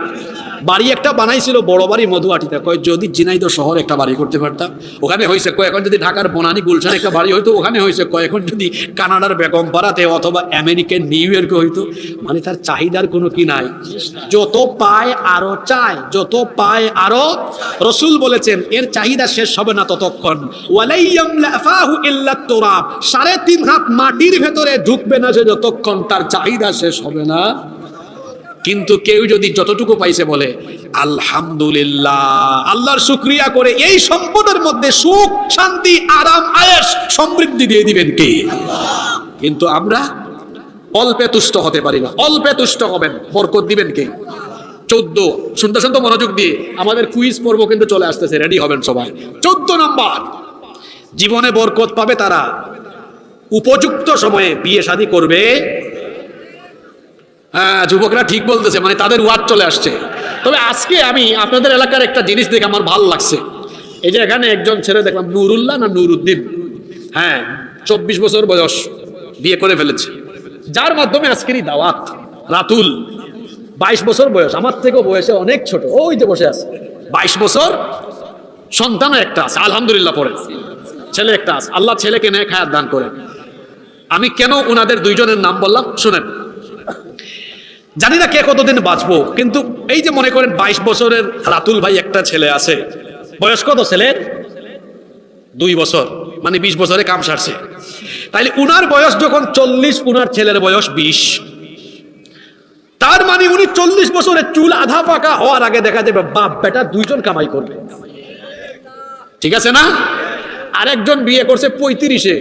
বাড়ি একটা বানাইছিল বড় বাড়ি মধুয়াটিতে, কয় যদি ঝিনাইদহ শহর একটা বাড়ি করতে পারতাম, ওখানে হয়েছে, কয় এখন যদি ঢাকার বনানী গুলশান একটা বাড়ি হইতো, ওখানে হয়েছে, কয় এখন যদি কানাডার বেগমপাড়াতে অথবা আমেরিকার নিউ ইয়র্কে হইতো। মানে তার চাহিদার কোনো কি নাই, যত পায় আরো চায়, যত পায় আরো। রসুল বলেছেন এর চাহিদা শেষ হবে না ততক্ষণ, ওয়ালাইয়ামলাফাহু ইল্লা তুরাব, 3.5 হাত মাটির ভেতরে ঢুকবে না সে যতক্ষণ তার চাহিদা শেষ হবে না। কিন্তু কেউ যদি যতটুকু পাইছে বলে আলহামদুলিল্লাহ, আল্লাহর শুকরিয়া করে, এই সম্পদের মধ্যে সুখ, শান্তি, আরাম, আয়েশ, সমৃদ্ধি দিয়ে দিবেন কে? কিন্তু আমরা অল্পে তুষ্ট হতে পারি না। অল্পে তুষ্ট হবেন, বরকত দিবেন কে? 14, শুনতে শুনতে মনোযোগ দিয়ে, আমাদের কুইজ পর্ব কিন্তু চলে আসতেছে, রেডি হবেন সবাই। 14 নম্বর, জীবনে বরকত পাবে তারা উপযুক্ত সময়ে বিয়ে শাদী করবে। হ্যাঁ, যুবকরা ঠিক বলতেছে, মানে তাদের ওয়াজ চলে আসছে। তবে আজকে আমি আপনাদের এলাকার একটা জিনিস দেখে আমার ভালো লাগছে। এই যে এখানে একজন ছেলে দেখলাম, নুরুল্লাহ না নুরুদ্দিন, হ্যাঁ 24 বছর বয়স, বিয়ে করে ফেলেছে, যার মাধ্যমে আজকেরই দাওয়াত। রাতুল 22 বছর বয়স, আমার থেকেও বয়সে অনেক ছোট, ওই যে বসে আছে, 22 বছর, সন্তানও একটা আছে, আলহামদুলিল্লাহ পড়ে, ছেলে একটা আছে। আল্লাহ ছেলেকে নেক হায়াত দান করেন। আমি কেন ওনাদের দুইজনের নাম বললাম শুনেন। জানি না কে কতদিন বাঁচবো, কিন্তু এই যে মনে করেন 22 বছরের রাতুল ভাই একটা ছেলে আছে, বয়স কত ছেলের? 2 বছর মানে 20 বছরে কাম সারছে। তাইলে উনার বয়স যখন 40, উনার ছেলের বয়স 20, তার মানে উনি 40 বছরে চুল আধা পাকা হওয়ার আগে দেখা যাবে বাপ বেটা দুইজন কামাই করবে। ঠিক আছে না? আরেকজন বিয়ে করছে 35-এ,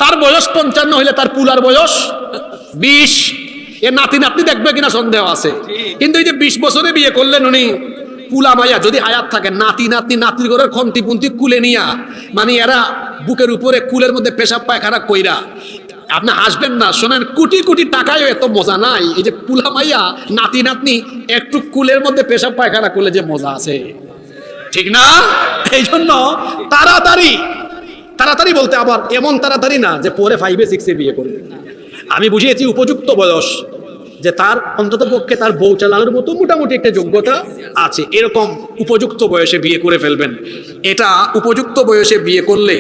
তার বয়স 55 হইলে তার পুলার বয়স 20। এ নাতি নাতনি দেখবে কিনা সন্দেহ আছে। কিন্তু এই যে 20 বছরে বিয়ে করলেন উনি, পুলা মাইয়া যদি হায়াত থাকে, নাতি নাতনি নাতির ঘরের খন্তি পুন্তি কুলে নিয়া, মানে এরা বুকের উপরে কুলের মধ্যে পেশাব পায়খানা কইরা, আপনি আসবেন না। শোনেন, কোটি কোটি টাকায় এত মজা নাই। এই যে পুলা মাইয়া নাতি নাতনি একটু কুলের মধ্যে পেশাব পায়খানা করলে যে মজা আছে, ঠিক না? এই জন্য তাড়াতাড়ি তাড়াতাড়ি বলতে আবার এমন তাড়াতাড়ি না যে পরে 5-এ 6-এ বিয়ে করবে। আমি বুঝিয়েছি উপযুক্ত বয়স, যে তার অন্তত পক্ষে তার বউ চালানোর মতো মোটামুটি একটা যোগ্যতা আছে, এরকম উপযুক্ত বয়সে বিয়ে করে ফেলবেন। এটা উপযুক্ত বয়সে বিয়ে করলে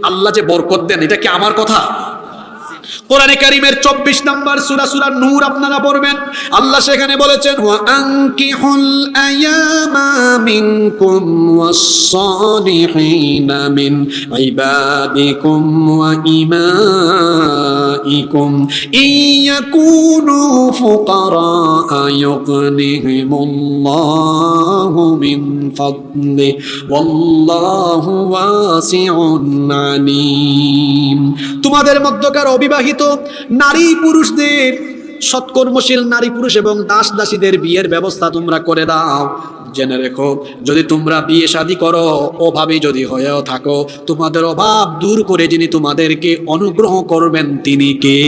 আল্লাহ যে বরকত দেন, এটা কি আমার কথা? কোরআনে কারীমের 24 নম্বর সূরা, সূরা নূর আপনারা পড়বেন। আল্লাহ সেখানে বলেছেন, ওয়া আনকিহুল আয়ামা মিনকুম ওয়াস-সালিহিনা মিন ইবাদিকুম ওয়া ইমাইকুম ইয়াকুনু ফুকারা ইউগনিহিমুল্লাহু মিন ফাদলি ওয়াল্লাহু ওয়াসিউন আলীম। তোমাদের মধ্যকার অবিবাহিত নারী পুরুষদের, সৎকর্মশীল নারী পুরুষ এবং দাস দাসীদের বিয়ের ব্যবস্থা তোমরা করে দাও। জেনে রেখো, যদি তোমরা বিয়ে শাদী করো, অভাবী যদি হয়েও থাকো, তোমাদের অভাব দূর করে যিনি তোমাদেরকে অনুগ্রহ করবেন তিনি কে?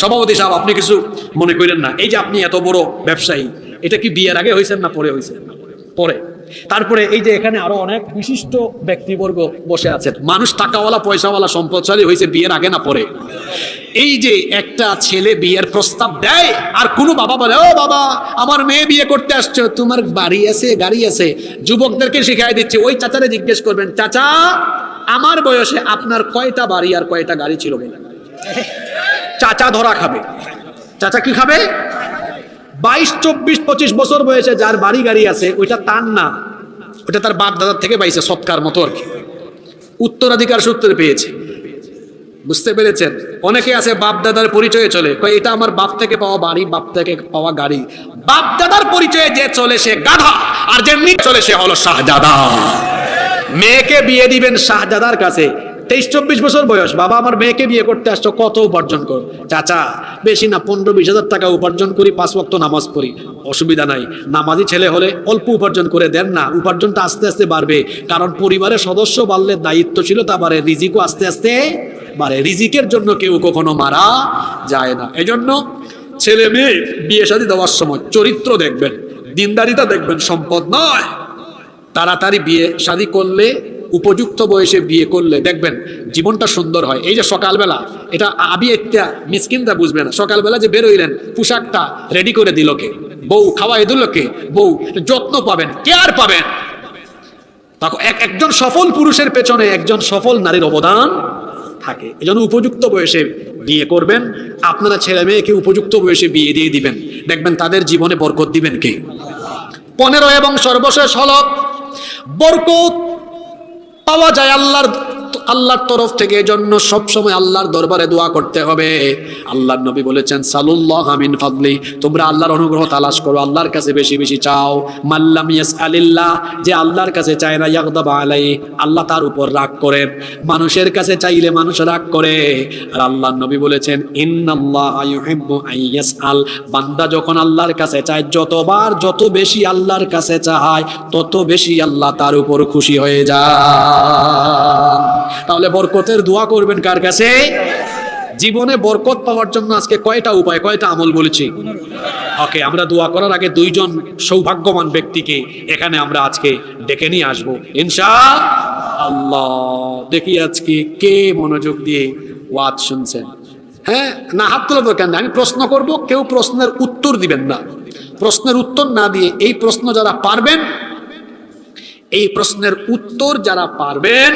সভাপতি সাহেব, আপনি কিছু মনে করেন না, এই যে আপনি এত বড় ব্যবসায়ী, এটা কি বিয়ের আগে হয়েছেন না পরে হয়েছেন? পরে। তারপরে এই যে এখানে আরো অনেক বিশিষ্ট ব্যক্তিবর্গ বসে আছেন, মানুষ টাকাওয়ালা পয়সাওয়ালা সম্পদশালী হয়েছে বিয়ের আগে না পরে? এই যে একটা ছেলে বিয়ের প্রস্তাব দেয়, আর কোনো বাবা বলে, ও বাবা আমার মেয়ে বিয়ে করতে আসছো, তোমার বাড়ি আছে গাড়ি আছে? যুবকদেরকে শিখাই দিচ্ছে, ওই চাচারে জিজ্ঞেস করবেন, চাচা আমার বয়সে আপনার কয়টা বাড়ি আর কয়টা গাড়ি ছিল বলে? চাচা ধরা খাবে। চাচা কি খাবে? 22, 24, 25 বছর বয়সে যার বাড়ি গাড়ি আছে, ওইটা তার না, ওটা তার বাপ দাদার থেকে পাইছে সৎকার মতো আর কি, উত্তরাধিকার সূত্রে পেয়েছে। বুঝতে পেরেছেন? অনেকে আছে বাপ দাদার পরিচয়ে চলে, এটা আমার বাপ থেকে পাওয়া বাড়ি, বাপ থেকে পাওয়া গাড়ি। বাপ দাদার পরিচয়ে যে চলে সে গাধা, আর যেমনি চলে সে হলো শাহজাদা। মেয়েকে বিয়ে দিবেন শাহজাদার কাছে, 23-24 বছর বয়স, বাবা আমার মেয়েকে বিয়ে করতে আসছো, কত উপার্জন কর? চাচা বেশি না, 15-20 হাজার টাকা উপার্জন করি, 5 ওয়াক্ত নামাজ পড়ি। অসুবিধা নাই, নামাজি ছেলে হলে অল্প উপার্জন করে দেন না, উপার্জনটা আস্তে আস্তে বাড়বে, কারণ পরিবারের সদস্য বাড়লে দায়িত্বশীলতা বাড়ে, রিজিকও আস্তে আস্তে বাড়ে। রিজিকের জন্য কেউ কখনো মারা যায় না। এজন্য ছেলে মেয়ে বিয়ে শাদী দেওয়ার সময় চরিত্র দেখবেন, দিনদারিতা দেখবেন, সম্পদ নয়। তাড়াতাড়ি বিয়ে শাদী করলে, উপযুক্ত বয়সে বিয়ে করলে দেখবেন জীবনটা সুন্দর হয়। এই যে সকালবেলা, এটা আবি একটা মিসকিনটা বুঝবে না, সকালবেলা যে বেরোইলেন, পোশাকটা রেডি করে দিল কে? বউ। খাওয়াই দিল কে? বউ। যত্ন পাবেন, কেয়ার পাবেন। তখন একজন সফল পুরুষের পেছনে একজন সফল নারীর অবদান থাকে। এই জন্য উপযুক্ত বয়সে বিয়ে করবেন। আপনারা ছেলে মেয়েকে উপযুক্ত বয়সে বিয়ে দিয়ে দিবেন, দেখবেন তাদের জীবনে বরকত দিবেন কে? 15 এবং সর্বশেষ হলো, বরকত পাওয়া যায় আল্লাহর তরফ থেকে। এজন্য সবসময় আল্লাহর দরবারে দোয়া করতে হবে। আল্লাহর নবী বলেছেন, সালুল্লাহ মিন ফাদলি, তোমরা আল্লাহর অনুগ্রহ তালাশ করো, আল্লাহর কাছে বেশি বেশি চাও। মাল্লাম ইয়াসআলিল্লাহ, যে আল্লাহর কাছে চায় না, ইয়াগদাব আলাইহি, আল্লাহ তার উপর রাগ করেন। মানুষের কাছে চাইলে মানুষ রাগ করে। আর আল্লাহর নবী বলেছেন, ইন্নাল্লাহা ইউহিব্বু আইয়াসআল, বান্দা যখন আল্লাহর কাছে চায়, যতবার যত বেশি আল্লাহর কাছে চায়, তত বেশি আল্লাহ তার উপর খুশি হয়ে যায়। তাহলে বরকতের দোয়া করবেন কার কাছে? জীবনে বরকত পাওয়ার জন্য আজকে কয়টা উপায়, কয়টা আমল বলেছি? ওকে, আমরা দোয়া করার আগে 2 জন সৌভাগ্যবান ব্যক্তিকে এখানে আমরা আজকে ডেকে নিয়ে আসবো ইনশাআল্লাহ। দেখি আজকে কে মনোযোগ দিয়ে ওয়াজ শুনছেন। হ্যাঁ, না হাত তোলা দরকার নেই, আমি প্রশ্ন করব, কেউ প্রশ্নের উত্তর দিবেন না। প্রশ্নের উত্তর না দিয়ে, এই প্রশ্ন যারা পারবেন, এই প্রশ্নের উত্তর যারা পারবেন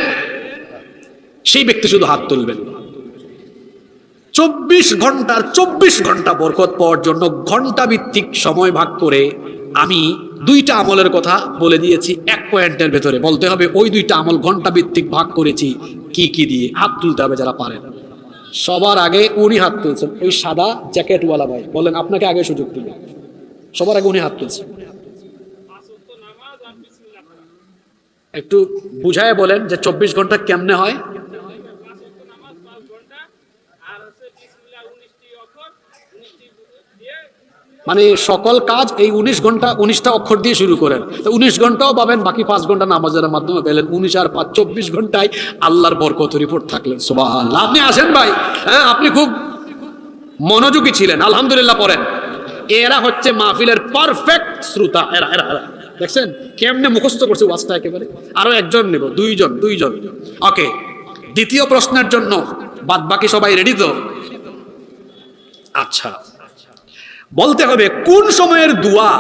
সেই ব্যক্তি শুধু হাত তুলবেন। 24 ঘন্টা বরকত পাওয়ার জন্য ঘন্টা ভিত্তিক সময় ভাগ করে আমি দুইটা আমলের কথা বলে দিয়েছি এক পয়েন্টের ভেতরে। বলতে হবে ওই দুইটা আমল ঘন্টা ভিত্তিক ভাগ করেছি কি কি দিয়ে। হাত তুলতে হবে যারা পারেন। সবার আগে উনি হাত তুলছেন, ওই সাদা জ্যাকেটওয়ালা ভাই, বলেন আপনাকে আগে সুযোগ দিল। সবার আগে উনি হাত তুলছেন, একটু বুঝায় বলেন যে 24 ঘন্টা কেমনে হয়। মানে সকল কাজ এই 19 ঘন্টা 19টা অক্ষর দিয়ে শুরু করেন, তো 19 ঘন্টাও পাবেন, বাকি 5 ঘন্টা নামাজের মাধ্যমে পেলেন। 19 আর 5 24 ঘন্টায় আল্লাহর বরকত রিপোর্ট থাকলেন। সুবহানাল্লাহ। আপনি আসেন ভাই, হ্যাঁ আপনি খুব মনোযোগী ছিলেন, আলহামদুলিল্লাহ পড়েন। এরা হচ্ছে মাহফিলের পারফেক্ট শ্রোতা। এরা এরা এরা দেখছেন কেমনে মুখস্থ করছে ওয়াজটা একেবারে। আরো একজন নেব, দুইজন। ওকে, দ্বিতীয় প্রশ্নের জন্য বাদ বাকি সবাই রেডি তো? আচ্ছা, বলতে হবে কোন সময়ের দোয়া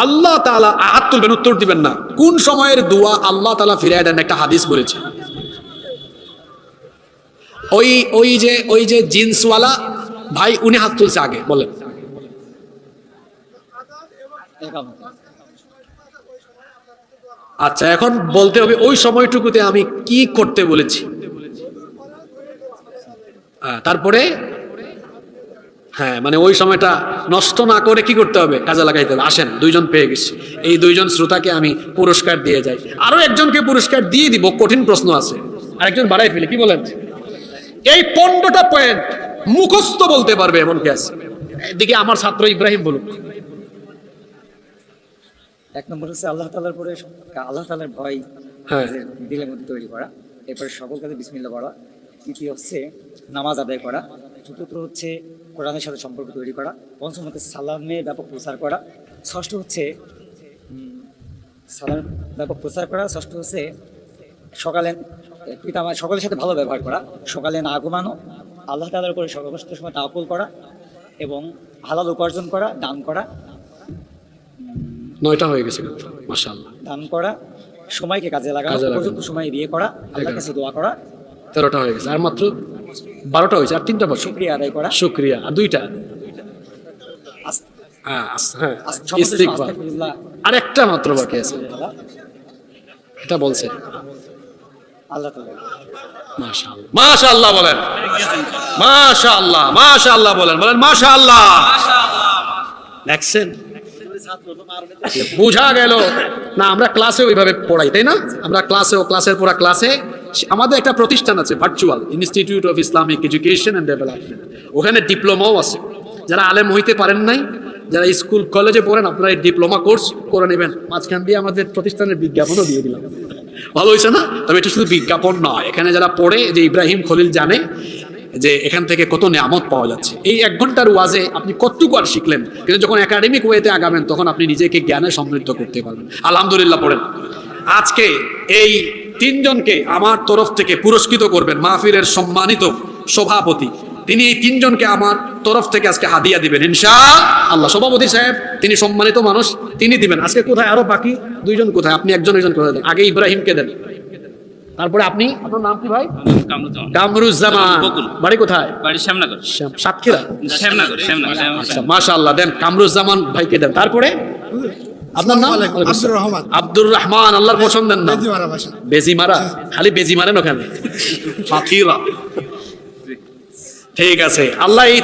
আল্লাহ তাআলা, হাত তুলবেন উত্তর দিবেন না, কোন সময়ের দোয়া আল্লাহ তাআলা ফিরায় দেন? একটা হাদিস বলেছে। ওই যে জিন্সওয়ালা ভাই উনি হাত তুলছে আগে, বলেন। আচ্ছা, এখন বলতে হবে ওই সময়টুকুতে আমি কি করতে বলেছি। তারপরে হ্যাঁ, মানে ওই সময়টা নষ্ট না করে কি করতে হবে, কাজে লাগাইতে হবে। আসেন, দুইজন পেয়ে গেছি। এই দুইজন শ্রোতাকে আমি পুরস্কার দিয়ে যাই। আরো একজনকে পুরস্কার দিয়ে দিব, কঠিন প্রশ্ন আছে, আরেকজন বাড়াই ফেলে। কি বলেন? এই 15টা পয়েন্ট মুখস্থ বলতে পারবে এমন কি আছে? এদিকে আমার ছাত্র ইব্রাহিম বলুক।
এক নম্বর হচ্ছে আল্লাহ তাআলার পরে আল্লাহ তাআলার ভয় দিলের মধ্যে তৈরি করা, এরপরে সকল কাজে বিসমিল্লাহ পড়া, তৃতীয় হচ্ছে নামাজ আদায় করা, চতুর্থ হচ্ছে কোরআনের সাথে সম্পর্ক তৈরি করা, পঞ্চম হচ্ছে সালামের ব্যাপক প্রচার করা, ষষ্ঠ হচ্ছে সালামের ব্যাপক প্রচার করা, ষষ্ঠ হচ্ছে সকলের সাথে ভালো ব্যবহার করা, সকালে না ঘুমানো, আল্লাহ তাআলার উপরে সর্বস্ত সময় তাওয়াক্কুল করা এবং হালাল উপার্জন করা, দান করা।
9টা হয়ে গেছে, মাশাআল্লাহ।
দান করা, সময়কে কাজে লাগানো, উপযুক্ত সময়ে বিয়ে করা, আল্লাহর কাছে দোয়া করা।
13টা হয়ে গেছে, আর মাত্র 12টা হয়েছে, আর 3টা বাকি।
শুকরিয়া আদায় করা,
শুকরিয়া, আর 2টা ইস্তিগফার, আর একটা মাত্র বাকি আছে। এটা বলছে
আল্লাহ তাআলা।
মাশাআল্লাহ, মাশাআল্লাহ বলেন, মাশাআল্লাহ, মাশাআল্লাহ বলেন, মাশাআল্লাহ। দেখছেন, বোঝা গেল না? আমরা ক্লাসে ওইভাবে পড়াই, তাই না? আমরা ক্লাসের পুরা ক্লাসে আমাদের একটা প্রতিষ্ঠান আছে, virtual institute of Islamic education and development. ওখানে ডিপ্লোমাও আছে। যারা আলেম হইতে পারেন নাই, যারা স্কুল কলেজে পড়েন, আপনারা এই ডিপ্লোমা কোর্স করে নেবেন। মাঝখান দিয়ে আমাদের প্রতিষ্ঠানের বিজ্ঞাপনও দিয়ে দিলাম, ভালো হয়েছে না? তবে এটা শুধু বিজ্ঞাপন নয়, এখানে যারা পড়ে, যে ইব্রাহিম খলিল জানে যে এখান থেকে কত নিয়ামত পাওয়া যাচ্ছে। এই 1 ঘন্টার ওয়াজে আপনি কতটুকু আর শিখলেন, কিন্তু যখন একাডেমিক ওয়েতে আগাবেন তখন আপনি নিজেকে জ্ঞানে সমৃদ্ধ করতে পারবেন। আলহামদুলিল্লাহ পড়েন। আজকে এই 3 জনকে আমার তরফ থেকে পুরস্কৃত করবেন মাহফিলের সম্মানিত সভাপতি। তিনি এই 3 জনকে আমার তরফ থেকে আজকে হাদিয়া দিবেন ইনশাআল্লাহ। সভাপতি সাহেব, তিনি সম্মানিত মানুষ, তিনি দিবেন। আজকে কোথায় আরো বাকি 2 জন কোথায়? আপনি একজন কোথায় দেন? আগে ইব্রাহিমকে দেন, তারপরে আপনি। আপনার নাম কি ভাই? কামরুজ্জামান। বাড়ি কোথায়? বাড়ি শ্যামনগর, সাতক্ষীরা। আচ্ছা, মাশাআল্লাহ, দেন কামরুজ্জামান ভাইকে দেন। তারপরে আপনার নাম? আব্দুর রহমান। আল্লাহর পছন্দের নাম বেজিমারা, খালি বেজি মারেন ওখানে। ঠিক আছে, আল্লাহ এই